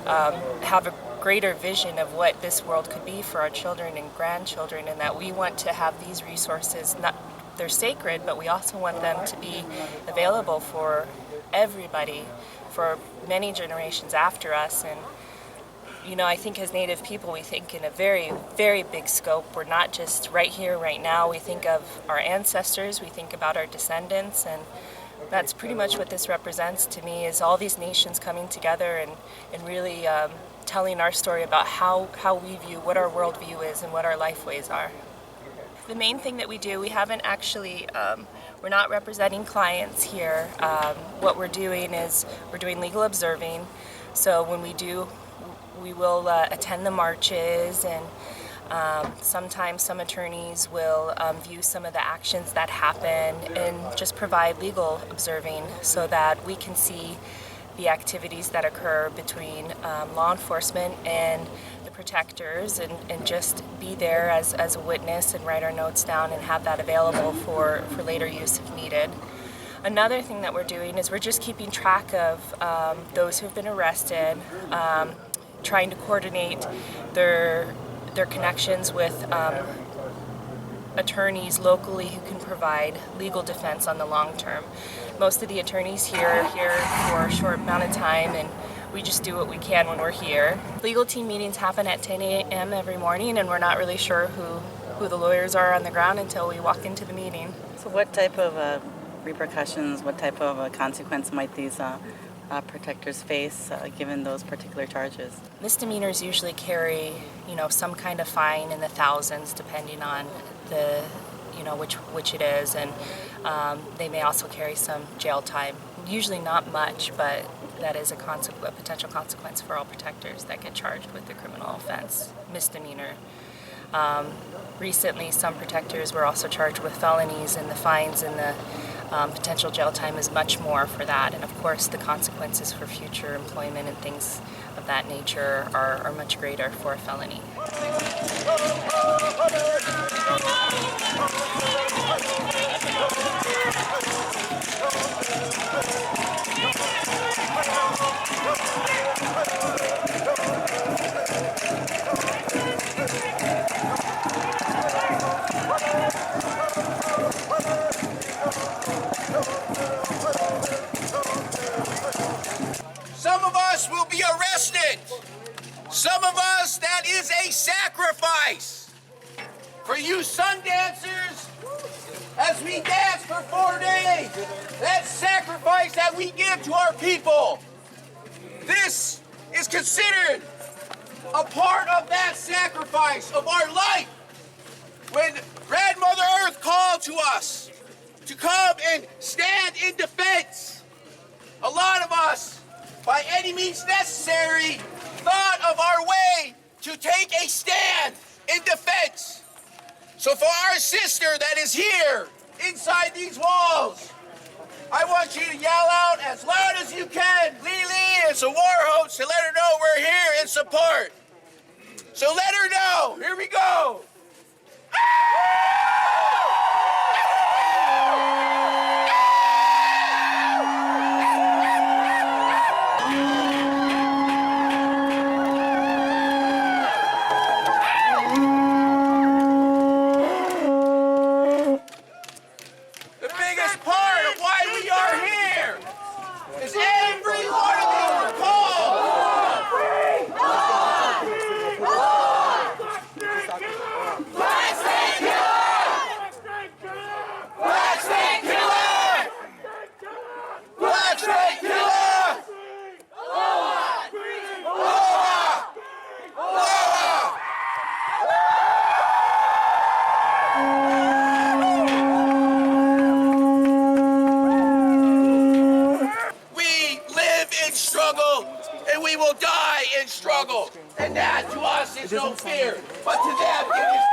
have a greater vision of what this world could be for our children and grandchildren, and that we want to have these resources, they're sacred, but we also want them to be available for everybody for many generations after us. And you know, I think as Native people, we think in a very, very big scope. We're not just right here, right now. We think of our ancestors, we think about our descendants, and that's pretty much what this represents to me, is all these nations coming together and really telling our story about how we view, what our worldview is and what our life ways are. The main thing that we do, we haven't actually, we're not representing clients here. What we're doing is we're doing legal observing. So when we do, we will attend the marches, and sometimes some attorneys will view some of the actions that happen and just provide legal observing so that we can see the activities that occur between law enforcement and the protectors, and just be there as a witness and write our notes down and have that available for later use if needed. Another thing that we're doing is we're just keeping track of those who've been arrested, trying to coordinate their connections with attorneys locally who can provide legal defense on the long term. Most of the attorneys here are here for a short amount of time, and we just do what we can when we're here. Legal team meetings happen at 10 a.m. every morning, and we're not really sure who the lawyers are on the ground until we walk into the meeting. So what type of repercussions, what type of consequence might these protectors face given those particular charges? Misdemeanors usually carry, some kind of fine in the thousands, depending on the, which it is, and they may also carry some jail time. Usually not much, but that is a potential consequence for all protectors that get charged with the criminal offense, misdemeanor. Recently, some protectors were also charged with felonies, and the fines and the potential jail time is much more for that. And of course, the consequences for future employment and things of that nature are much greater for a felony. Some of us will be arrested. Some of us, that is a sacrifice. For you sun dancers, as we dance for 4 days, that sacrifice that we give to our people, this is considered a part of that sacrifice of our life. When Grandmother Earth called to us to come and stand in defense, a lot of us, by any means necessary, thought of our way to take a stand in defense. So for our sister that is here, inside these walls, I want you to yell out as loud as you can, Lili and some war hopes, to let her know we're here in support. So let her know. Here we go. in struggle, and we will die in struggle. And that to us is no fear, but to them it is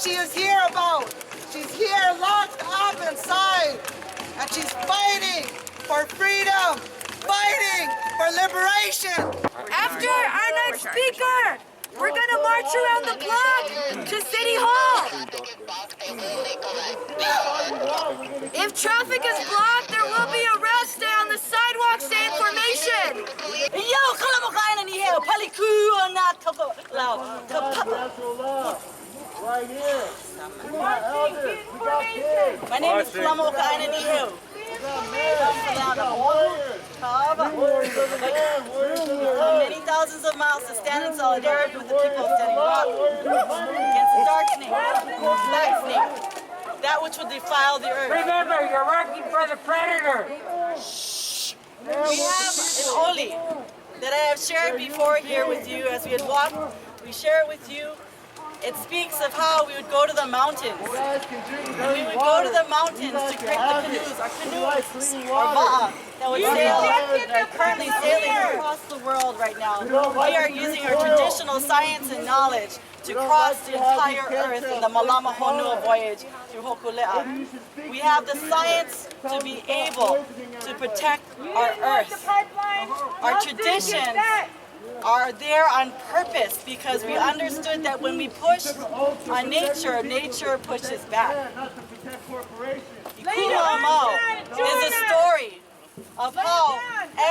she is here about. She's here locked up inside, and she's fighting for freedom, fighting for liberation. After our next speaker, we're gonna march around the block to City Hall. If traffic is blocked, there will be a rest day on the sidewalk, stay in formation. Yo, Kalama Ka Āina ni heo, paliku o nā toko lau, right here. My name is Kalama Ka Āina ni heo. Many thousands of miles to stand in solidarity with the people of Standing Rock against the darkening, lightening, that which will defile the earth. Remember, you're working for the predator. We have an oli that I have shared before here with you as we had walked. We share it with you. It speaks of how we would go to the mountains. And we would go to the mountains to create the canoes, our va'a, that would sail, that are currently sailing across the world right now. We are using our traditional science and knowledge to cross the entire earth in the Malama Honua voyage through Hokulea. We have the science to be able to protect our earth. Our traditions are there on purpose because we understood that when we push on nature, nature pushes back. Kalama is a story of how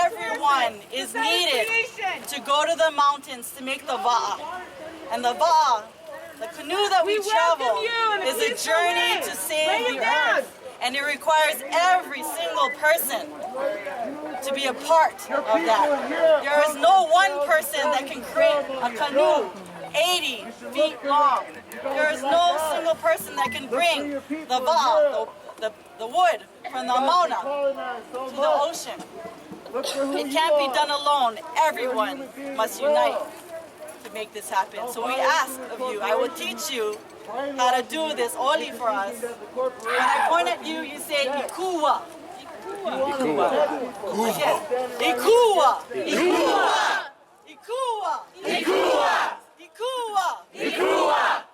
everyone is needed to go to the mountains to make the va'a. And the va'a, the canoe that we travel, is a journey to save the earth. And it requires every single person to be a part of that. There is no one person that can create a canoe 80 feet long. There is no single person that can bring the va'a, the wood from the mauna to the ocean. It can't be done alone. Everyone must unite to make this happen. So we ask of you, I will teach you how to do this oli for us. When I point at you, you say ikuwa. Ikuwa. Ikuwa. Ikuwa. Ikuwa. Ikuwa. Ikuwa. Ikuwa.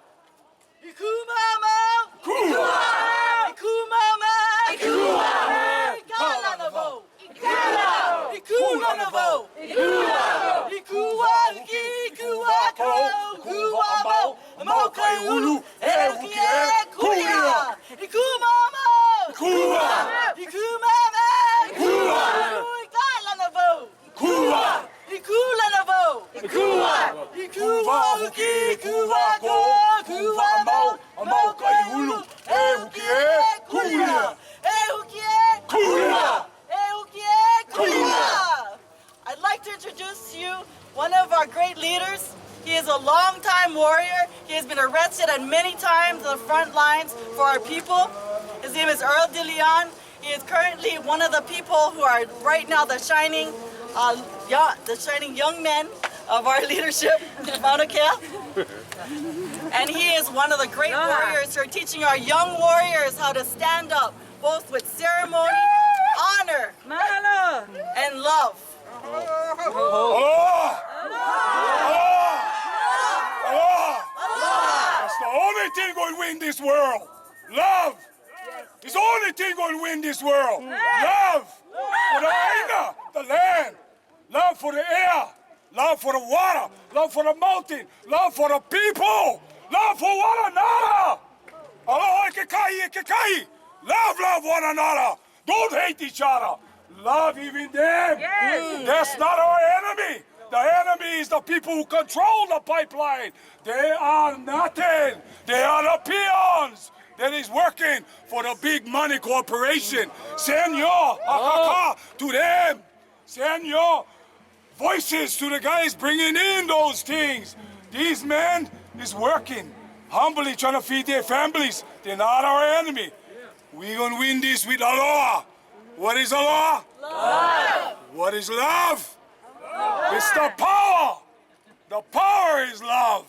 Ikumama. Ikuwa. Ikumama. Ikuwa. Ikalanavo. Ikuwa. Ikulanavo. Ikuwa. Ikuwa. Ikuwa. Ikuwa. Mokai ulu. Erukie. Kuya. Ikumama. Ikuwa. Ikumama. Ikuwa. Ikalanavo. Ikuwa. Ikulanavo. Ikuwa. Ikuwa. Ikuwa. Ikuwa. Mokai ulu. Erukie. Kuya. Erukie. Kuya. Erukie. Kuya. I'd like to introduce to you one of our great leaders. He is a longtime warrior. He has been arrested at many times on the front lines for our people. His name is Earl Deleon. He is currently one of the people who are right now the shining young men of our leadership in Mauna Kea. And he is one of the great warriors who are teaching our young warriors how to stand up, both with ceremony, honor, and love. That's the only thing going to win this world. Love. It's the only thing going to win this world. Love for the Āina, the land. Love for the air. Love for the water. Love for the mountain. Love for the people. Love for one another. Aloha ke kai. Love one another. Don't hate each other. Love even them. Yes. That's not our enemy. The enemy is the people who control the pipeline. They are nothing. They are the peons that is working for the big money corporation. Send your hakaka to them. Send your voices to the guys bringing in those things. These men is working, humbly trying to feed their families. They're not our enemy. We're gonna win this with aloha. What is aloha? Love. What is love? It's the power. The power is love.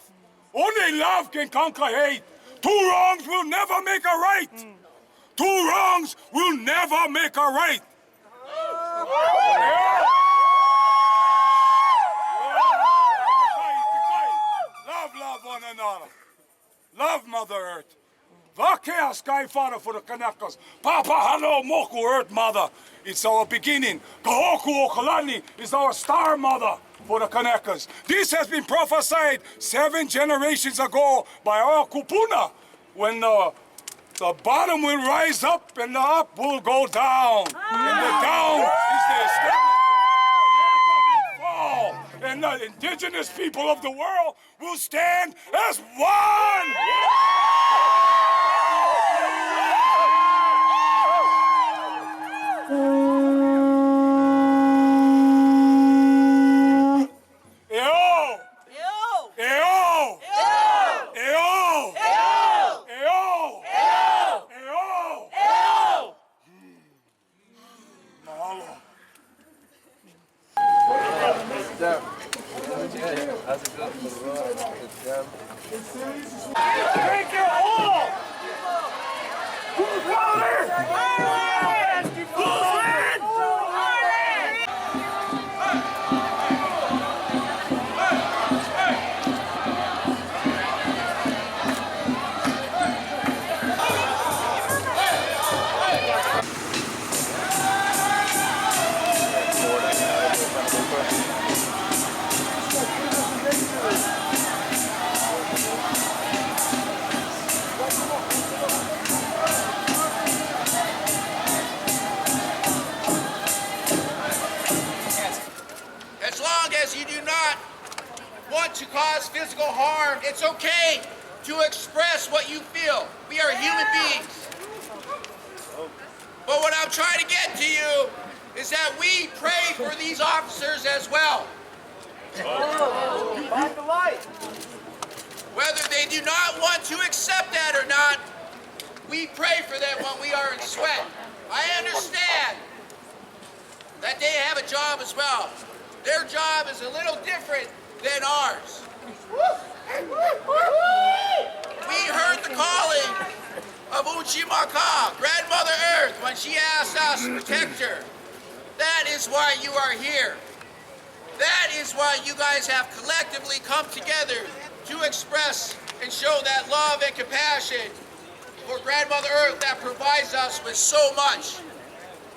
Only love can conquer hate. 2 wrongs will never make a right. 2 wrongs will never make a right. Love one another. Love Mother Earth. Vakea Sky Father for the Kanakas. Papa Halo Moku Earth Mother. It's our beginning. Kahoku Okalani is our star mother for the Kanakas. This has been prophesied 7 generations ago by our kupuna. When the bottom will rise up and the up will go down. And the down is the establishment. America will fall. And the indigenous people of the world will stand as one. Take your all! Who's water? Who's land? As long as you do not want to cause physical harm, it's okay to express what you feel. We are human beings. But what I'm trying to get to you is that we pray for these officers as well. Whether they do not want to accept that or not, we pray for them when we are in sweat. I understand that they have a job as well. Their job is a little different than ours. We heard the calling of Uchimaka, Grandmother Earth, when she asked us to protect her. That is why you are here. That is why you guys have collectively come together to express and show that love and compassion for Grandmother Earth that provides us with so much.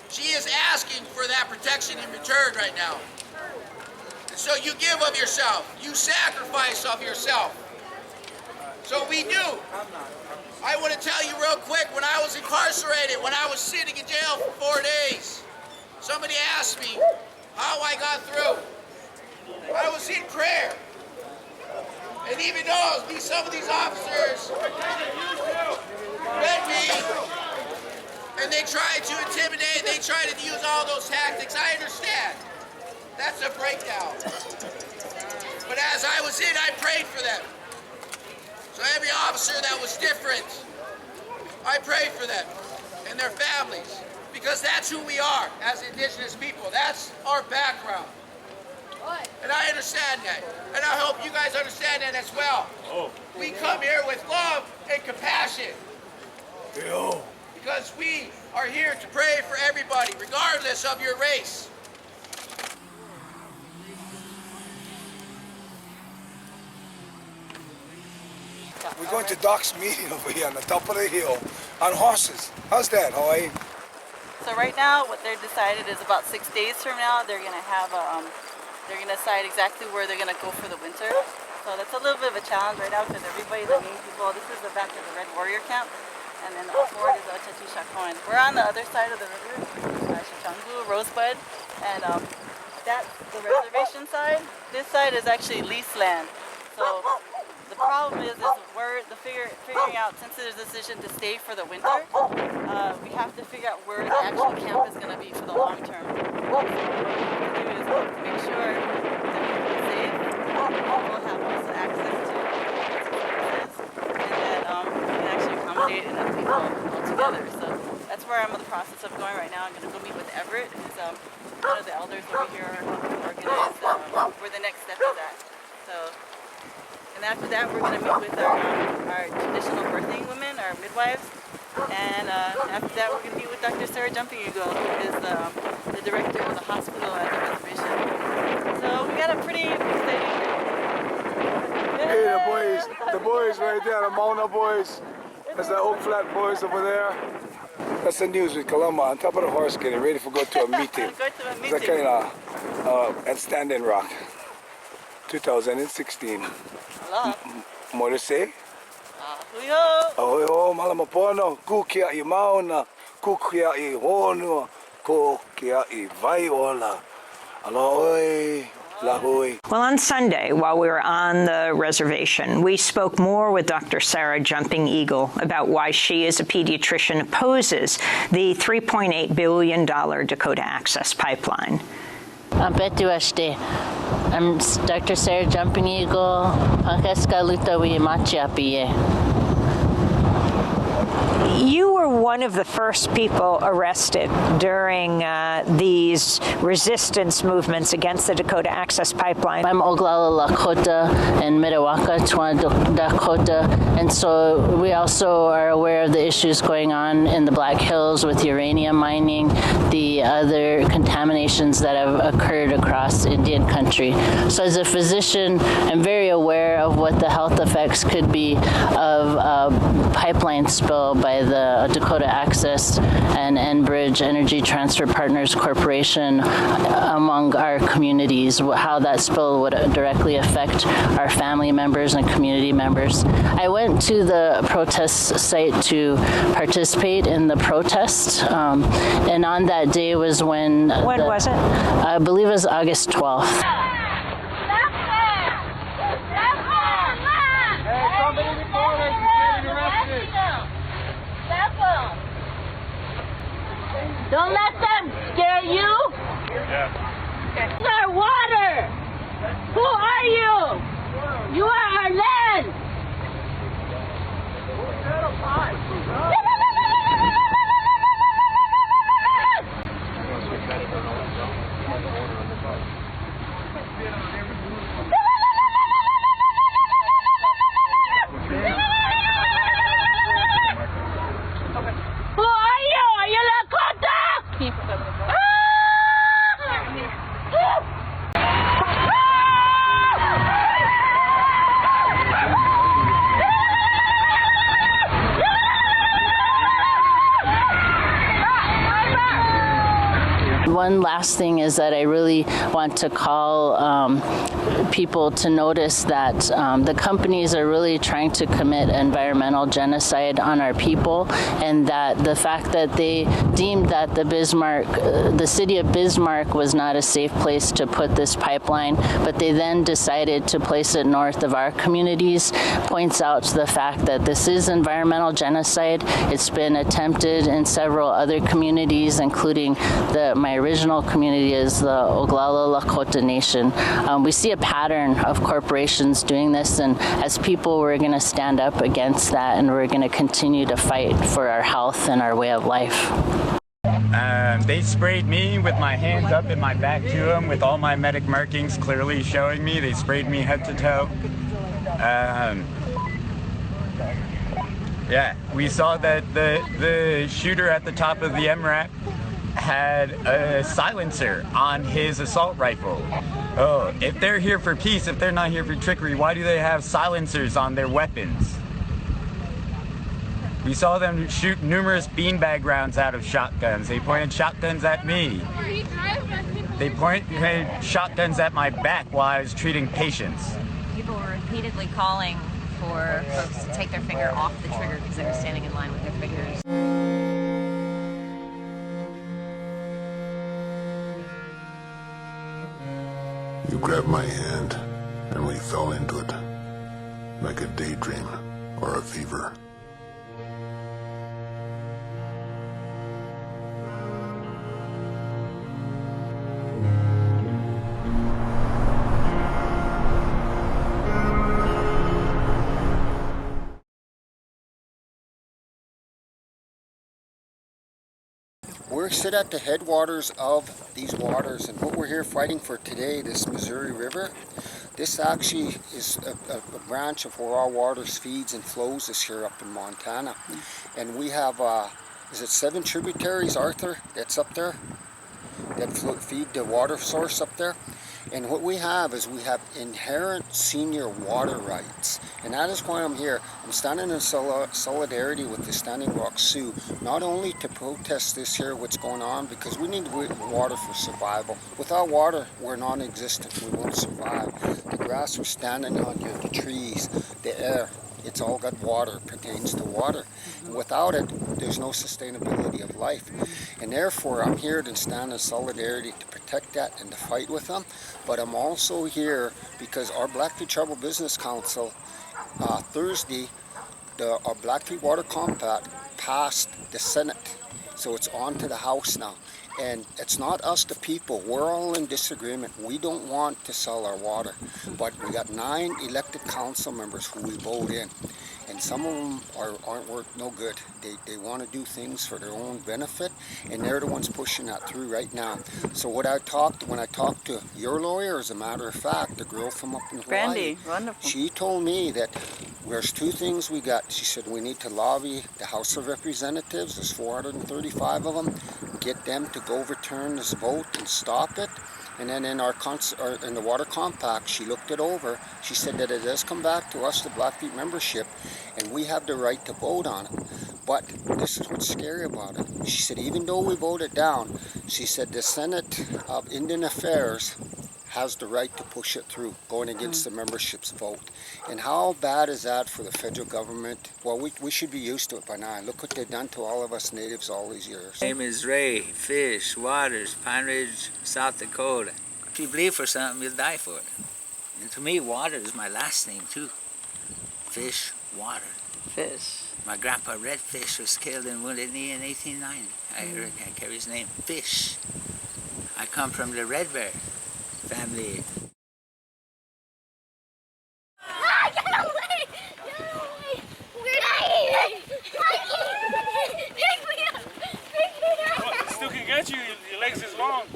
She is asking for that protection in return right now. And so you give of yourself. You sacrifice of yourself. So we do. I want to tell you real quick, when I was incarcerated, when I was sitting in jail for 4 days, somebody asked me how I got through. I was in prayer. And even though some of these officers read me, and they tried to intimidate, they tried to use all those tactics, I understand. That's a breakdown. But as I was in, I prayed for them. So every officer that was different, I prayed for them and their families, because that's who we are as Indigenous people. That's our background. And I understand that. And I hope you guys understand that as well. We come here with love and compassion. Because we are here to pray for everybody, regardless of your race. We're going to Doc's meeting over here on the top of the hill on horses. How's that, Hawaii? So right now, what they're decided is about 6 days from now, they're gonna have they're gonna decide exactly where they're gonna go for the winter. So that's a little bit of a challenge right now because everybody, the main people, this is the back of the Red Warrior Camp, and then up forward is Achachi Shakoan. We're on the other side of the river, Shichangu, Rosebud, and that's the reservation side. This side is actually lease land. So the problem is we're figuring out, since there's a decision to stay for the winter, we have to figure out where the actual camp is going to be for the long term. So what we have to do is to make sure that we're safe, we'll have also access to services, and that we can actually accommodate enough people all together. So that's where I'm in the process of going right now. I'm going to go meet with Everett, who's one of the elders over here, helping organize where the next step is at. So. And after that, we're going to meet with our traditional birthing women, our midwives. And after that, we're going to meet with Dr. Sarah Jumping Eagle, who is the director of the hospital at the reservation. So we got a pretty exciting day. Hey, the boys right there, the Mauna boys. That's the Oak Flat boys over there. That's the news with Kalama on top of the horse getting ready for go to a meeting. Go to a meeting. It's kind of at Standing Rock, 2016. More to say? Ahuyo, malamapono, kukia I mauna, kukia I honua, kukia I vaiola. Aloy. Well, on Sunday, while we were on the reservation, we spoke more with Dr. Sarah Jumping Eagle about why she, as a pediatrician, opposes the $3.8 billion Dakota Access Pipeline. I'm Dr. Sarah Jumping Eagle. You were one of the first people arrested during these resistance movements against the Dakota Access Pipeline. I'm Oglala Lakota and Mitawaka, Dakota, and so we also are aware of the issues going on in the Black Hills with uranium mining, the other contaminations that have occurred across Indian country. So as a physician, I'm very aware of what the health effects could be of a pipeline spill by the Dakota Access and Enbridge Energy Transfer Partners Corporation among our communities, how that spill would directly affect our family members and community members. I went to the protest site to participate in the protest, and on that day was when... When was it? I believe it was August 12th. Don't let them scare you. Yeah. It's our water. Who are you? You are our land. Who are you? Are you Lakota? One last thing is that I really want to call people to notice that the companies are really trying to commit environmental genocide on our people, and that the fact that they deemed that the city of Bismarck was not a safe place to put this pipeline, but they then decided to place it north of our communities, points out to the fact that this is environmental genocide. It's been attempted in several other communities, including my original community is the Oglala Lakota Nation. We see a pattern of corporations doing this, and as people, we're going to stand up against that, and we're going to continue to fight for our health and our way of life. They sprayed me with my hands up and my back to them with all my medic markings clearly showing me. They sprayed me head to toe. Yeah, we saw that the shooter at the top of the MRAP had a silencer on his assault rifle. Oh, if they're here for peace, if they're not here for trickery, why do they have silencers on their weapons? We saw them shoot numerous beanbag rounds out of shotguns. They pointed shotguns at me. They pointed shotguns at my back while I was treating patients. People were repeatedly calling for folks to take their finger off the trigger because they were standing in line with their fingers. You grabbed my hand, and we fell into it, like a daydream or a fever. We're sit at the headwaters of these waters, and what we're here fighting for today, this Missouri River, this actually is a branch of where our waters feeds and flows this here up in Montana. And we have, is it 7 tributaries, Arthur, that's up there, that feed the water source up there? And what we have is we have inherent senior water rights. And that is why I'm here. I'm standing in solidarity with the Standing Rock Sioux, not only to protest this here, what's going on, because we need water for survival. Without water, we're non-existent. We won't survive. The grass we're standing on here, the trees, the air, it's all got water, it pertains to water. Without it, there's no sustainability of life. And therefore, I'm here to stand in solidarity to protect that and to fight with them. But I'm also here because our Blackfeet Tribal Business Council, Thursday, our Blackfeet Water Compact passed the Senate. So it's on to the House now. And it's not us, the people. We're all in disagreement. We don't want to sell our water. But we got 9 elected council members who we vote in. And some of them aren't no good. They want to do things for their own benefit, and they're the ones pushing that through right now. So when I talked to your lawyer, as a matter of fact, the girl from up in Hawaii, Brandy, wonderful. She told me that there's 2 things we got. She said we need to lobby the House of Representatives. There's 435 of them. Get them to go overturn this vote and stop it. And then in in the Water Compact, she looked it over. She said that it does come back to us, the Blackfeet membership, and we have the right to vote on it. But this is what's scary about it. She said even though we voted down, she said the Senate of Indian Affairs has the right to push it through, going against the membership's vote. And how bad is that for the federal government? Well, we should be used to it by now. Look what they've done to all of us natives all these years. My name is Ray Fish Waters, Pine Ridge, South Dakota. If you believe for something, you'll die for it. And to me, Water is my last name too. Fish Water. Fish. My grandpa Red Fish was killed in Wounded Knee in 1890. I carry his name, Fish. I come from the Red Bear family. Get away! Get away! We're dying! Pick me up! Pick me up! Well, it still can get you. Your legs is long.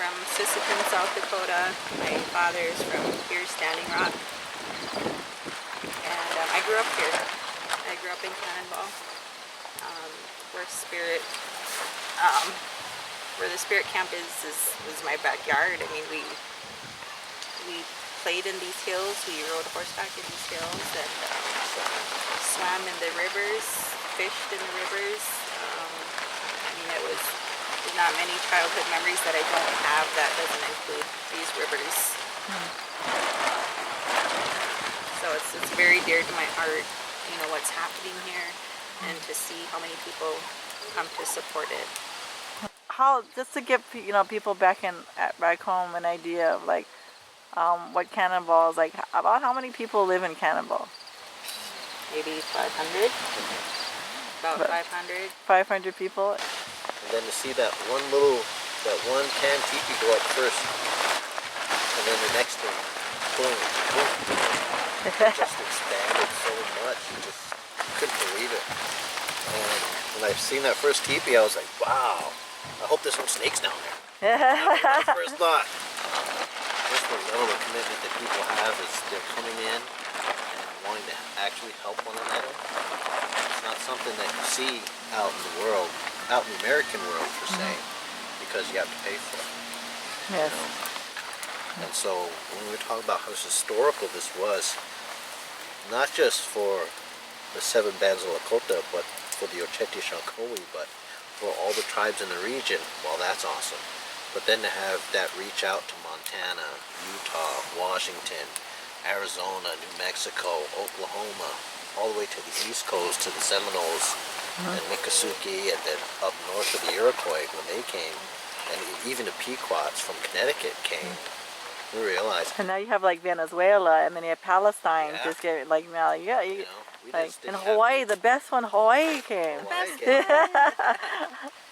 From Sisseton, South Dakota. My father's from here, Standing Rock. And I grew up here. I grew up in Cannonball, where the spirit camp is my backyard. I mean, we played in these hills. We rode horseback in these hills and swam in the rivers, fished in the rivers. I mean, there's not many childhood memories that I don't have that doesn't include these rivers. So it's very dear to my heart, you know, what's happening here and to see how many people come to support it. How, just to give people back home an idea of like what Cannonball is like, about how many people live in Cannonball? Maybe 500. About 500. 500 people. And then to see that one can teepee go up first, and then the next one, boom, boom, it just expanded so much, you just couldn't believe it. And when I seen that first teepee, I was like, wow, I hope there's no snakes down there. That was my first thought. just the level of commitment that people have is they're coming in and wanting to actually help one another. It's not something that you see out in the world, out in the American world per se, because you have to pay for it. Yes. You know? And so when we were talking about how historical this was, not just for the 7 bands of Lakota, but for the Ocheti Shankowi, but for all the tribes in the region, well, that's awesome. But then to have that reach out to Montana, Utah, Washington, Arizona, New Mexico, Oklahoma, all the way to the East Coast, to the Seminoles, and Miccosukee, and then up north of the Iroquois when they came, and even the Pequots from Connecticut came. We realized. And now you have like Venezuela, and then you have Palestine. Just get like now, yeah. You we like in Hawaii, the best one, Hawaii came.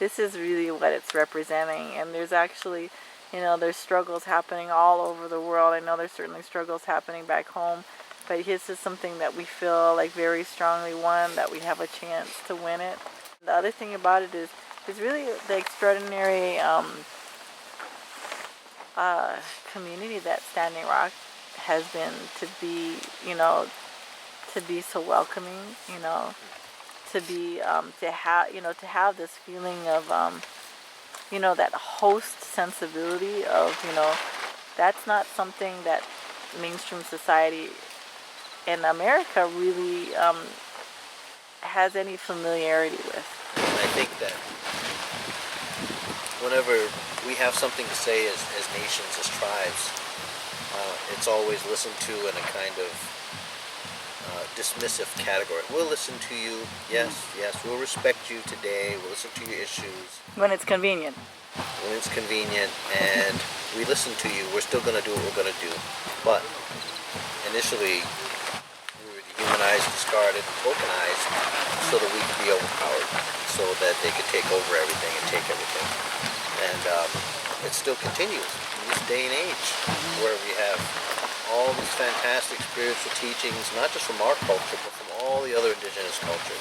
This is really what it's representing, and there's actually, you know, there's struggles happening all over the world. I know there's certainly struggles happening back home, but this is something that we feel like very strongly won, that we have a chance to win it. The other thing about it is really the extraordinary community that Standing Rock has been, to be, you know, to be so welcoming, you know, to be to have this feeling of you know, that host sensibility of, you know, that's not something that mainstream society in America really has any familiarity with. And I think that whenever we have something to say as nations, as tribes, it's always listened to in a kind of dismissive category. We'll listen to you, yes, we'll respect you today, we'll listen to your issues. When it's convenient. When it's convenient, and we listen to you, we're still going to do what we're going to do. But initially, we were dehumanized, discarded, and tokenized so that we could be overpowered, so that they could take over everything and take everything. And it still continues in this day and age, where we have all these fantastic spiritual teachings, not just from our culture, but from all the other indigenous cultures.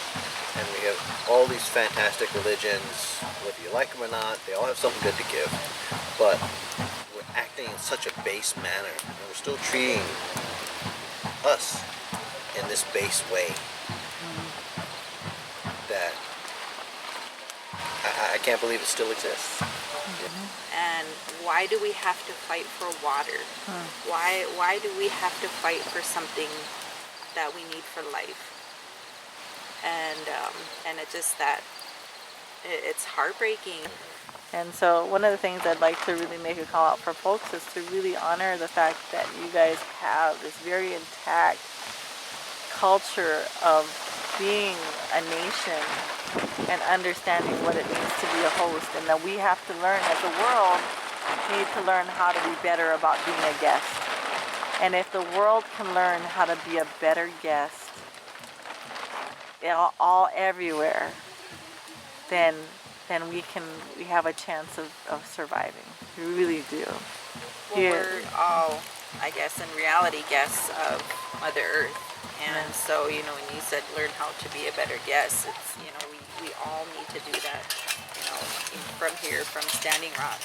And we have all these fantastic religions, whether you like them or not, they all have something good to give. But we're acting in such a base manner, and we're still treating us in this base way that I can't believe it still exists. And why do we have to fight for water? Why do we have to fight for something that we need for life? And it's just that it's heartbreaking. And so one of the things I'd like to really make a call out for folks is to really honor the fact that you guys have this very intact culture of being a nation and understanding what it means to be a host, and that we have to learn, as a world, need to learn how to be better about being a guest. And if the world can learn how to be a better guest, all everywhere, then we have a chance of surviving. We really do. Well, we're all, I guess, in reality, guests of Mother Earth. And so, you know, when you said learn how to be a better guest, it's, you know, we all need to do that, you know, from here, from Standing Rock.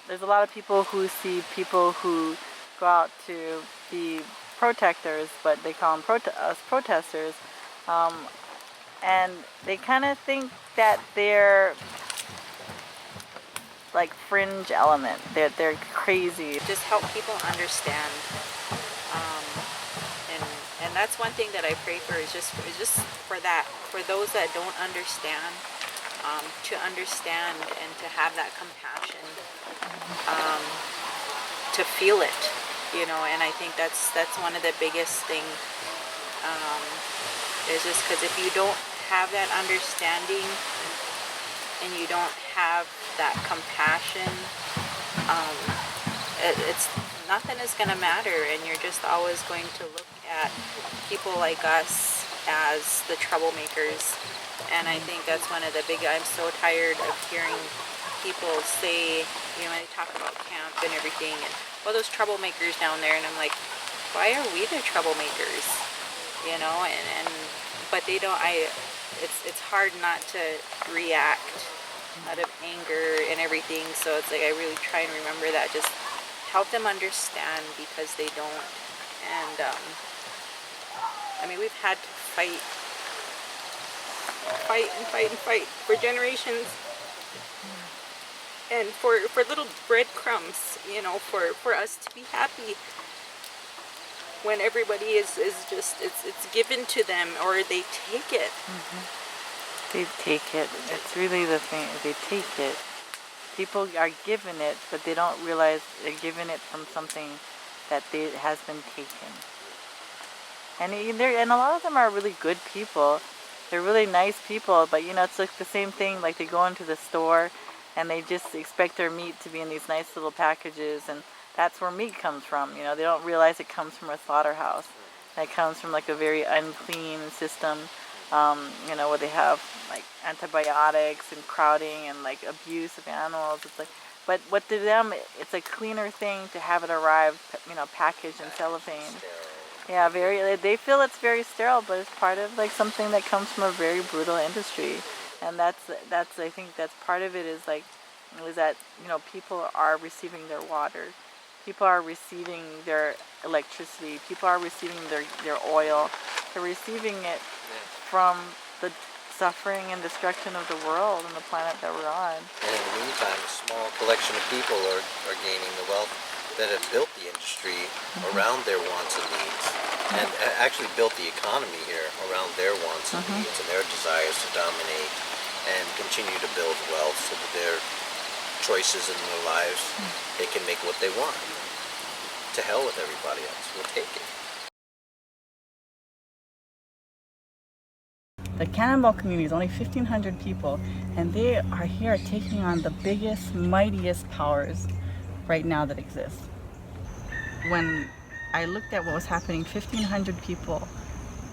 There's a lot of people who see people who go out to be protectors, but they call them us protesters, and they kind of think that they're like fringe element. They're crazy. Just help people understand. And that's one thing that I pray for, is just for that, for those that don't understand, to understand and to have that compassion, to feel it, you know. And I think that's one of the biggest thing, is just because if you don't have that understanding and you don't have that compassion, it's nothing is going to matter, and you're just always going to look at people like us as the troublemakers. And I think that's one of the big, I'm so tired of hearing people say, you know, when they talk about camp and everything, and well, those troublemakers down there, and I'm like, why are we the troublemakers? You know, and but they don't, it's hard not to react out of anger and everything, so it's like I really try and remember that, just help them understand, because they don't. And I mean, we've had to fight for generations, and for little breadcrumbs, you know, for us to be happy when everybody is just, it's given to them, or they take it. They take it. It's really the thing. They take it. People are given it, but they don't realize they're given it from something that has been taken. And a lot of them are really good people. They're really nice people, but you know, it's like the same thing. Like they go into the store and they just expect their meat to be in these nice little packages, and that's where meat comes from. You know, they don't realize it comes from a slaughterhouse. It comes from like a very unclean system. You know, where they have like antibiotics and crowding and like abuse of animals. It's like, but what to them, it's a cleaner thing to have it arrive, you know, packaged in cellophane. Yeah, they feel it's very sterile, but it's part of like something that comes from a very brutal industry. And that's I think that's part of it, is that, you know, people are receiving their water. People are receiving their electricity. People are receiving their oil. They're receiving it from the suffering and destruction of the world and the planet that we're on. And in the meantime, a small collection of people are gaining the wealth that have built the industry around their wants and needs, and actually built the economy here around their wants and needs and their desires to dominate and continue to build wealth so that their choices in their lives, they can make what they want. To hell with everybody else. We'll take it. The Cannonball community is only 1,500 people, and they are here taking on the biggest, mightiest powers right now that exist. When I looked at what was happening, 1,500 people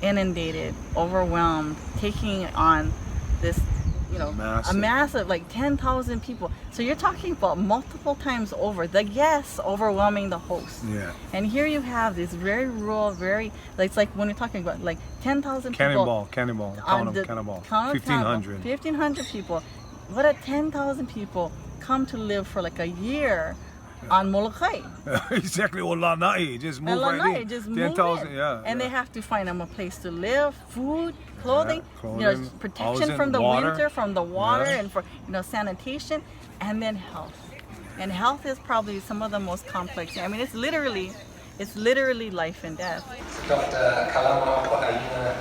inundated, overwhelmed, taking on this, you know, a massive, like 10,000 people. So you're talking about multiple times over, the guests overwhelming the host. Yeah. And here you have this very rural, it's like when you're talking about like 10,000 people. Cannonball, count them, Cannonball. 1,500. 1,500 people. What if 10,000 people come to live for like a year on Molokai? Exactly, or Lanai, just move right in. Just move 10,000, yeah. And they have to find them a place to live, food, clothing, clothing, you know, protection housing, from the water. winter, from the water, and for, you know, sanitation, and then health. And health is probably some of the most complex. I mean, it's literally life and death. Dr. Kalama Ka Āina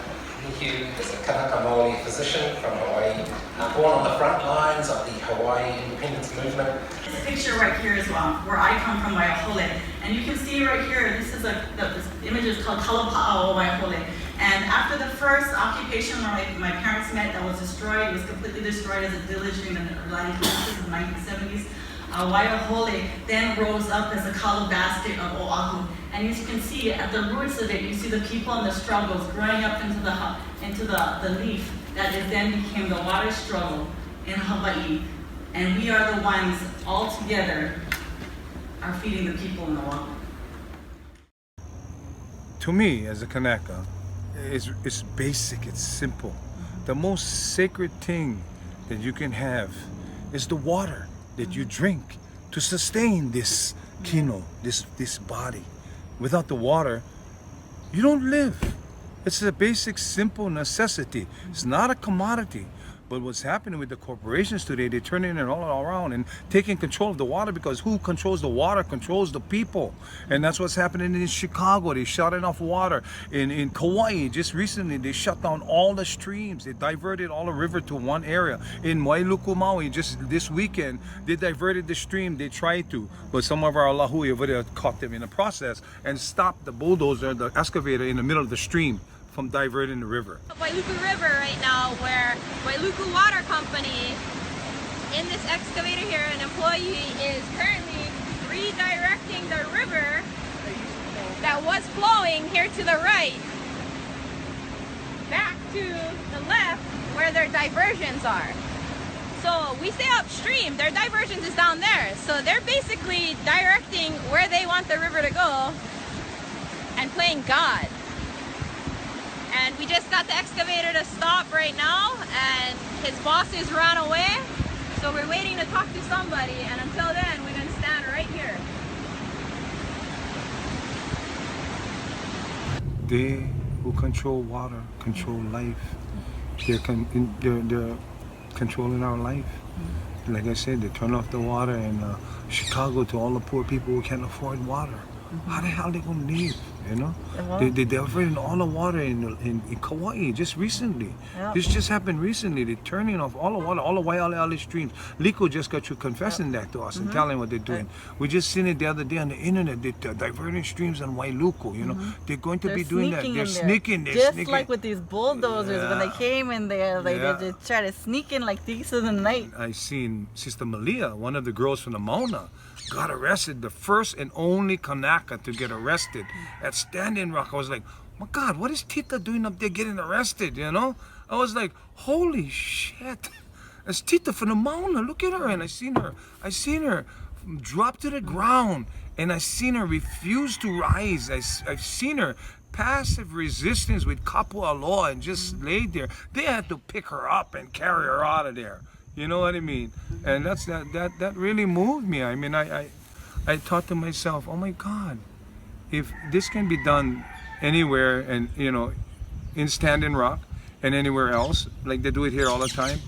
is a Kanaka Māori physician from Hawaii, born on the front lines of the Hawaii independence movement. This picture right here is where I come from, Waiahole, and you can see right here, this image is called Kalapa'o Waiahole. And after the first occupation where my parents met, that was destroyed, it was completely destroyed as a village during the early 1970s. Waiahole then rose up as a Kalabasket of Oahu. And as you can see, at the roots of it, you see the people and the struggles growing up into the leaf that then became the water struggle in Hawaii. And we are the ones all together are feeding the people in the water. To me, as a Kanaka, it's basic, it's simple. The most sacred thing that you can have is the water that you drink to sustain this kino, this body. Without the water, you don't live. It's a basic, simple necessity. It's not a commodity. But what's happening with the corporations today, they're turning it all around and taking control of the water, because who controls the water controls the people. And that's what's happening in Chicago. They shutting off water. In Kauai, just recently, they shut down all the streams. They diverted all the river to one area. In Wailuku, Maui, just this weekend, they diverted the stream. They tried to, but some of our lahui over there caught them in the process and stopped the bulldozer, the excavator in the middle of the stream from diverting the river. Wailuku River right now, where Wailuku Water Company, in this excavator here, an employee is currently redirecting the river that was flowing here to the right back to the left where their diversions are. So we stay upstream, their diversions is down there. So they're basically directing where they want the river to go and playing God. And we just got the excavator to stop right now, and his bosses ran away. So we're waiting to talk to somebody, and until then, we're gonna stand right here. They who control water, control life. They're controlling our life. Like I said, they turn off the water in Chicago to all the poor people who can't afford water. How the hell they gonna live? You know, they diverted all the water in Kauai just recently. Yep. This just happened recently. They're turning off all the water, all the Waialeale streams. Liko just got you confessing that to us and telling what they're doing. We just seen it the other day on the internet. They're diverting streams on Wailuku. You know, they're going to be doing that. They're sneaking. Just like with these bulldozers, when they came in there, they just try to sneak in like thieves in the night. I seen Sister Malia, one of the girls from the Mauna, got arrested, the first and only Kanaka to get arrested at Standing Rock. I was like, my God, what is Tita doing up there getting arrested, you know? I was like, holy shit. That's Tita from the Mauna, look at her. And I seen her drop to the ground, and I seen her refuse to rise. I've seen her passive resistance with Kapua law and just laid there. They had to pick her up and carry her out of there. You know what I mean? And that really moved me. I mean, I thought to myself, oh my God, if this can be done anywhere, and you know, in Standing Rock and anywhere else, like they do it here all the time,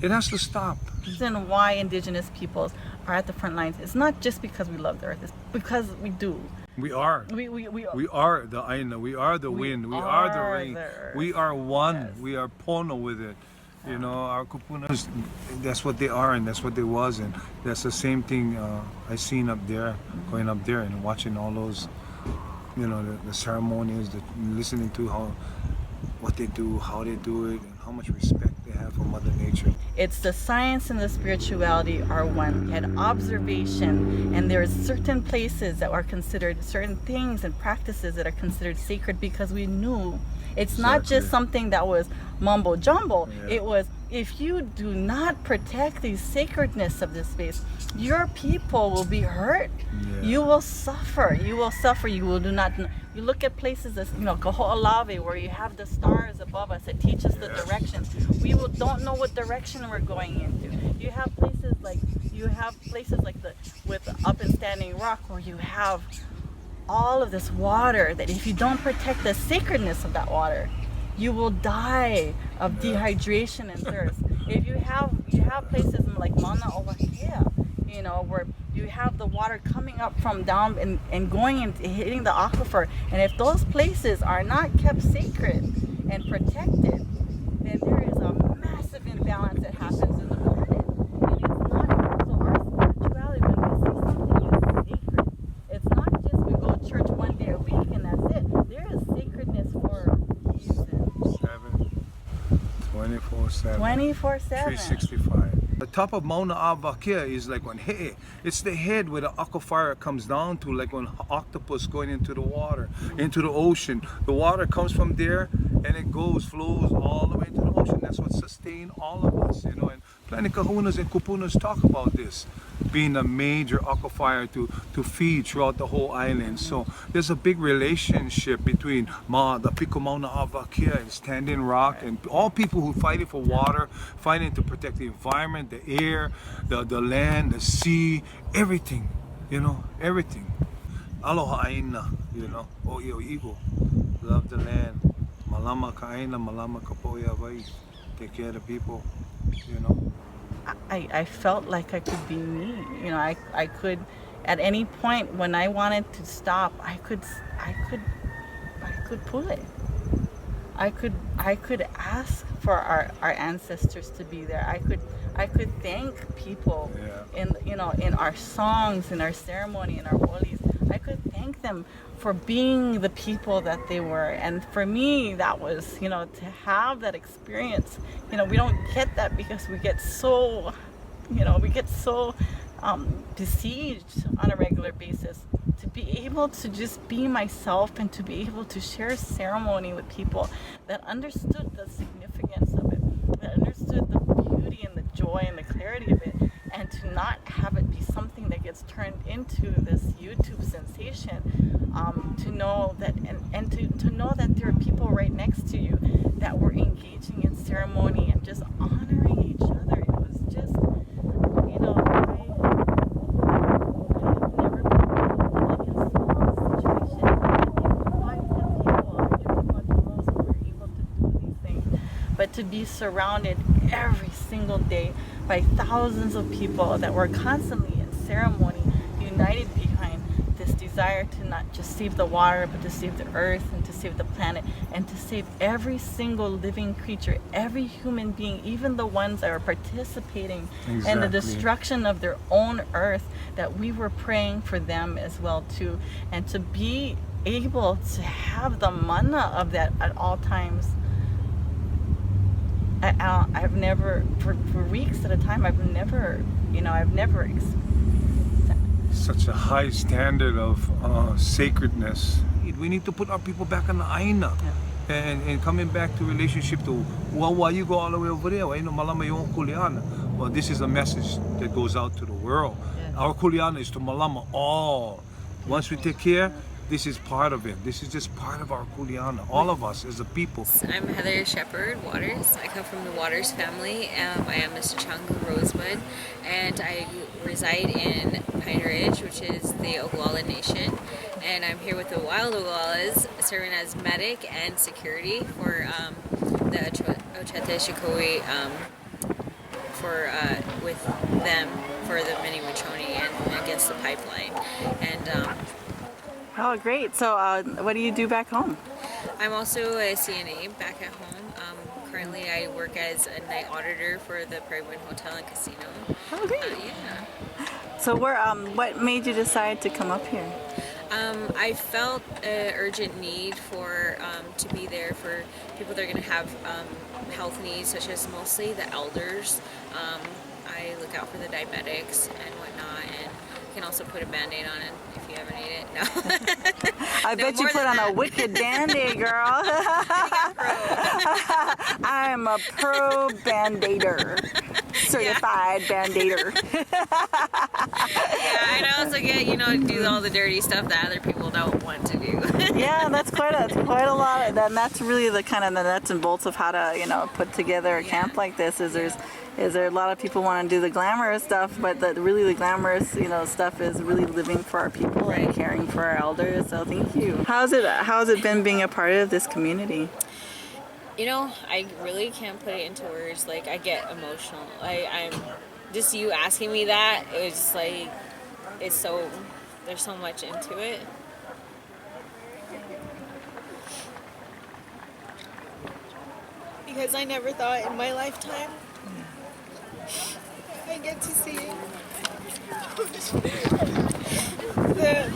it has to stop. The reason why indigenous peoples are at the front lines, it's not just because we love the earth, it's because we do. We are. We are the Aina. We are the wind. We are the rain. We are one. Yes. We are pono with it. You know, our kupunas, that's what they are, and that's what they was, and that's the same thing I seen up there, going up there and watching all those, you know, the ceremonies, listening to what they do, how they do it, and how much respect they have for Mother Nature. It's the science and the spirituality are one, and observation, and there's certain places that are considered, certain things and practices that are considered sacred because we knew it's not just something that was mumbo jumbo. It was, if you do not protect the sacredness of this space, your people will be hurt. You will suffer. You will suffer. You will do not. You look at places as, you know, Kaho'olawe, where you have the stars above us that teach us the direction. We don't know what direction we're going into. You have places like up in Standing Rock, where you have all of this water that if you don't protect the sacredness of that water, you will die of dehydration and thirst. If you have places like Mauna Owakea, you know, where you have the water coming up from down and going and hitting the aquifer, and if those places are not kept sacred and protected, then there is a massive imbalance that happens in the planet. And it's not, so our spirituality, when we see something is sacred, it's not just we go to church one day a week and that's it. There is sacredness for a reason. 24/7. 24/7. 365. The top of Mauna Āwakea is like when it's the head where the aquifer comes down to, like when octopus going into the water, into the ocean. The water comes from there and it flows all the way into the ocean. That's what sustains all of us, you know. And plenty kahunas and kupunas talk about this being a major aquifer to feed throughout the whole island. So there's a big relationship between the Piko Mauna Āwakea and Standing Rock and all people who fighting for water, fighting to protect the environment, the air, the land, the sea, everything, you know, everything. Aloha Aina, you know, O'io Igo, love the land. Malama Ka Āina, Malama Kapoia Vai, take care of the people, you know. I felt like I could be me. You know, I could, at any point when I wanted to stop, I could pull it. I could ask for our ancestors to be there. I could thank people in our songs, in our ceremony, in our wolis. I could thank them for being the people that they were. And for me, that was, you know, to have that experience. You know, we don't get that because we get so, besieged on a regular basis. To be able to just be myself and to be able to share ceremony with people that understood the significance of it, that understood the beauty and the joy and the clarity of it, and to not have it be something that gets turned into this YouTube sensation, to know that and to know that there are people right next to you that were engaging in ceremony and just honoring each other. It was just, you know, I have never been in a small situation. I tell people, to be surrounded every single day by thousands of people that were constantly in ceremony, united behind this desire to not just save the water, but to save the earth and to save the planet and to save every single living creature, every human being, even the ones that are participating in the destruction of their own earth, that we were praying for them as well too. And to be able to have the mana of that at all times. I've never, for weeks at a time, I've never such a high standard of sacredness. We need to put our people back on the Āina. And coming back to relationship to, well, why you go all the way over there? Well, this is a message that goes out to the world. Our kuleana is to malama all. Once we take care, this is part of it. This is just part of our kuleana, all of us as a people. I'm Heather Shepherd Waters. I come from the Waters family. I am Mr. Changa Rosebud, and I reside in Pine Ridge, which is the Oglala Nation. And I'm here with the Wild Oglalas, serving as medic and security for the Ochete Shikoi, with them for the Mini Wachoni and against the pipeline. And oh, great. So what do you do back home? I'm also a CNA back at home. Currently I work as a night auditor for the Prairie Wind Hotel and Casino. Oh, great. Yeah. So what made you decide to come up here? I felt an urgent need for to be there for people that are going to have health needs, such as mostly the elders. I look out for the diabetics and whatnot, and can also put a band-aid on it if you ever need it. No. I bet you put on a wicked band-aid, girl. I'm a pro band-aider. Certified band-aider. Yeah, and I also get, do all the dirty stuff that other people don't want to do. Yeah, that's quite a lot. And that's really the kind of the nuts and bolts of how to, put together a camp like this. Is there a lot of people want to do the glamorous stuff, but really the glamorous, stuff is really living for our people and caring for our elders. So thank you. How's it been being a part of this community? I really can't put it into words. Like, I get emotional. I'm just you asking me that. It was just like, there's so much into it. Because I never thought in my lifetime I get to see the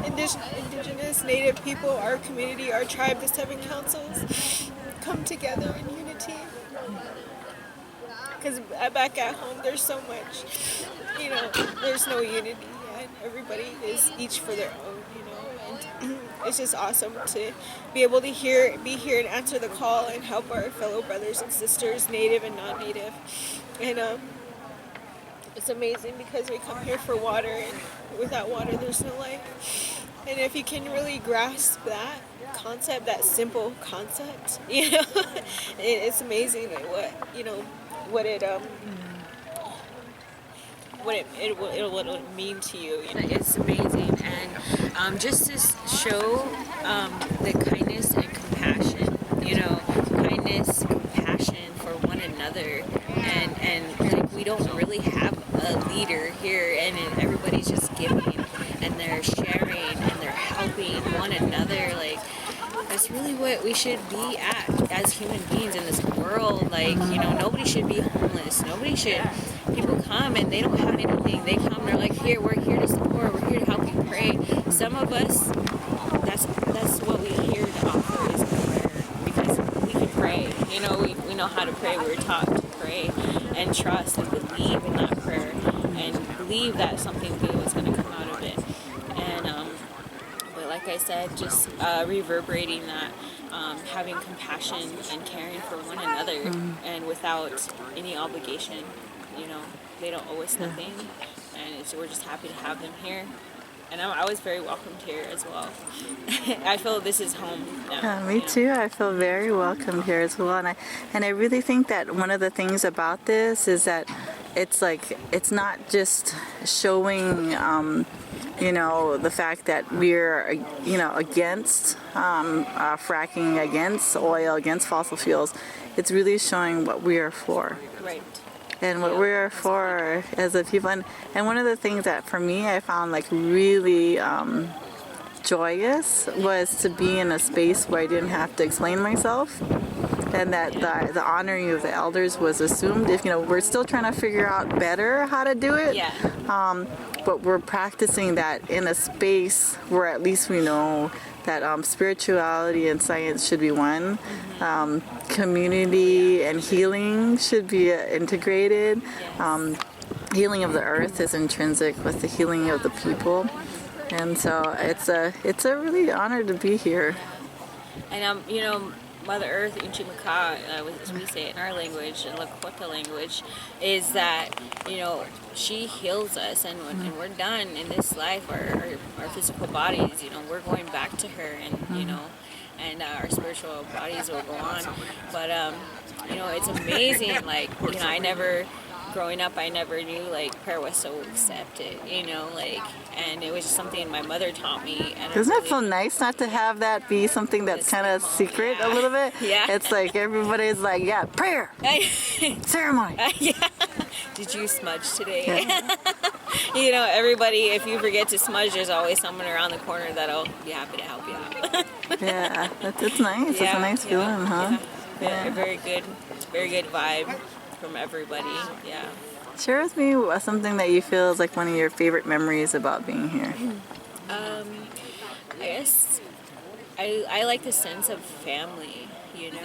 indigenous native people, our community, our tribe, the 7 councils come together in unity. Because back at home there's so much, there's no unity, and everybody is each for their own, and it's just awesome to be able to be here and answer the call and help our fellow brothers and sisters, native and non-native. And it's amazing because we come here for water, and without water there's no life. And if you can really grasp that concept, that simple concept, it's amazing what it'll mean to you. It's amazing, and just to show the kindness and compassion, kindness, compassion for one another, and like we don't really have a leader here, and everybody's just giving and they're sharing and they're helping one another. Like, that's really what we should be at as human beings in this world. Like, nobody should be homeless. People come and they don't have anything. They come, they're like, we're here to support, we're here to help you pray. Some of us, that's what we here to offer is prayer, because we can pray. We know how to pray. We were taught to pray and trust and believe in that prayer and believe that something good was going to come out of it. And but like I said, just reverberating that, having compassion and caring for one another, and without any obligation. They don't owe us nothing, and we're just happy to have them here. And I was very welcomed here as well. I feel this is home now. Me too. I feel very welcomed here as well. And I really think that one of the things about this is that it's not just showing the fact that we're against fracking, against oil, against fossil fuels. it's really showing what we are for. Right. And what we are for as a people. And one of the things that for me I found like really joyous was to be in a space where I didn't have to explain myself. And that the honoring of the elders was assumed. If we're still trying to figure out better how to do it, but we're practicing that in a space where at least we know that spirituality and science should be one. Community and healing should be integrated. Healing of the earth is intrinsic with the healing of the people, and so it's a really honor to be here. And Mother Earth, Inchimaka, as we say it in our language, in Lakota language, is that, she heals us, and when we're done in this life, our physical bodies, we're going back to her, and, and our spiritual bodies will go on. But, it's amazing, growing up, I never knew, prayer was so accepted, and it was just something my mother taught me. And Doesn't it feel nice not to have that be something that's kind of secret a little bit? Yeah. It's like everybody's like, prayer, ceremony. Yeah. Did you smudge today? Yeah. Everybody, if you forget to smudge, there's always someone around the corner that'll be happy to help you out. Yeah, it's nice. Yeah, it's a nice feeling, huh? Yeah. Very good vibe from everybody. Yeah. Share with me something that you feel is like one of your favorite memories about being here. I guess I like the sense of family, and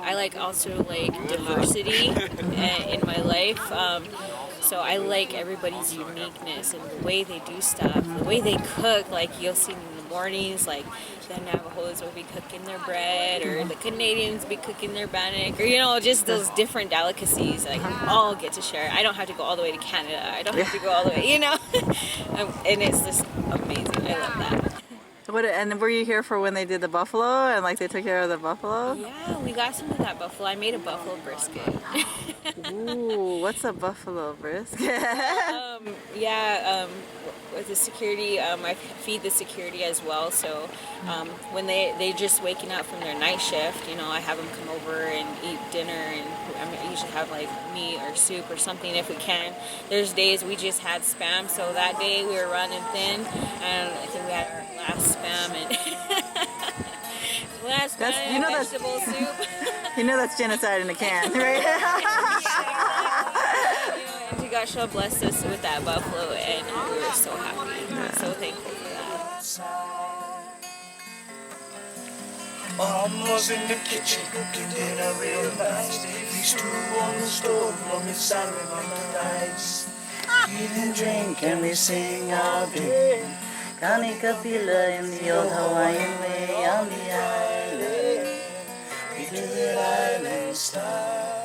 I like also diversity in my life. So I like everybody's uniqueness and the way they do stuff, the way they cook. You'll see in the mornings, the Navajos will be cooking their bread, or the Canadians be cooking their bannock, or just those different delicacies. All get to share. I don't have to go all the way to Canada. I don't have to go all the way, and it's just amazing. I love that. And were you here for when they did the buffalo and they took care of the buffalo? Yeah, we got some of that buffalo. I made a buffalo brisket. Ooh, what's a buffalo brisket? With the security, I feed the security as well. So when they just waking up from their night shift, I have them come over and eat dinner, and I usually have meat or soup or something if we can. There's days we just had Spam, so that day we were running thin, and I think we had our last Spam and vegetable soup. That's genocide in a can, right? And God blessed us with that buffalo, and we were so happy. So thankful for that. Mom was in the kitchen cooking dinner real nice. These two on the stove, Mom is siren on the ice. Eat and drink and we sing all day. Kanaka in the old Hawaiian way on the island. We do it island style.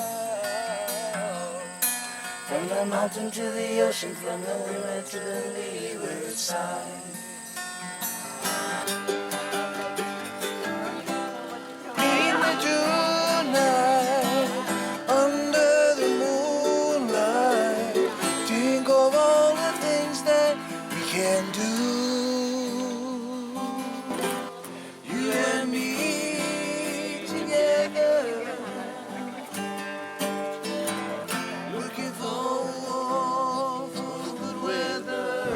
From the mountain to the ocean, from the river to the leeward side. In the June night, under the moonlight, think of all the things that we can do. You and me together.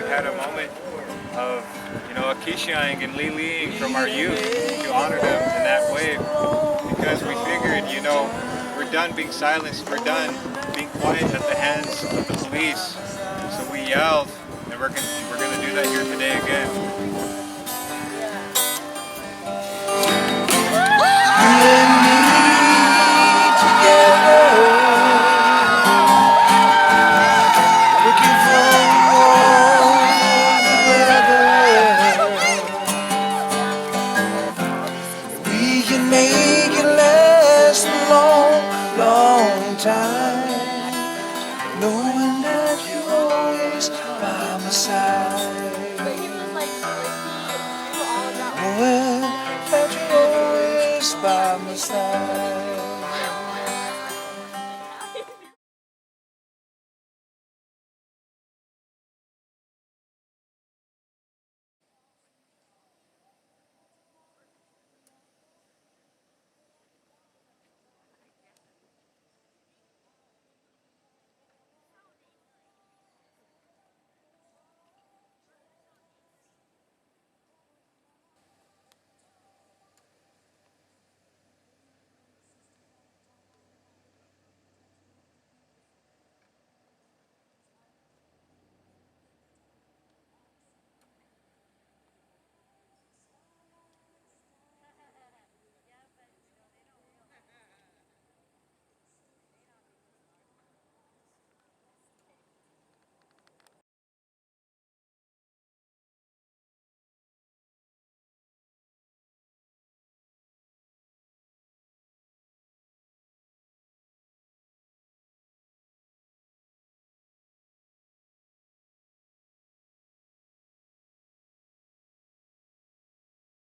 Had a moment of, Akishiang and Liliing from our youth to honor them in that way, because we figured, we're done being silenced, we're done being quiet at the hands of the police. So we yelled, and we're gonna do that here today again. Make it last a long, long time.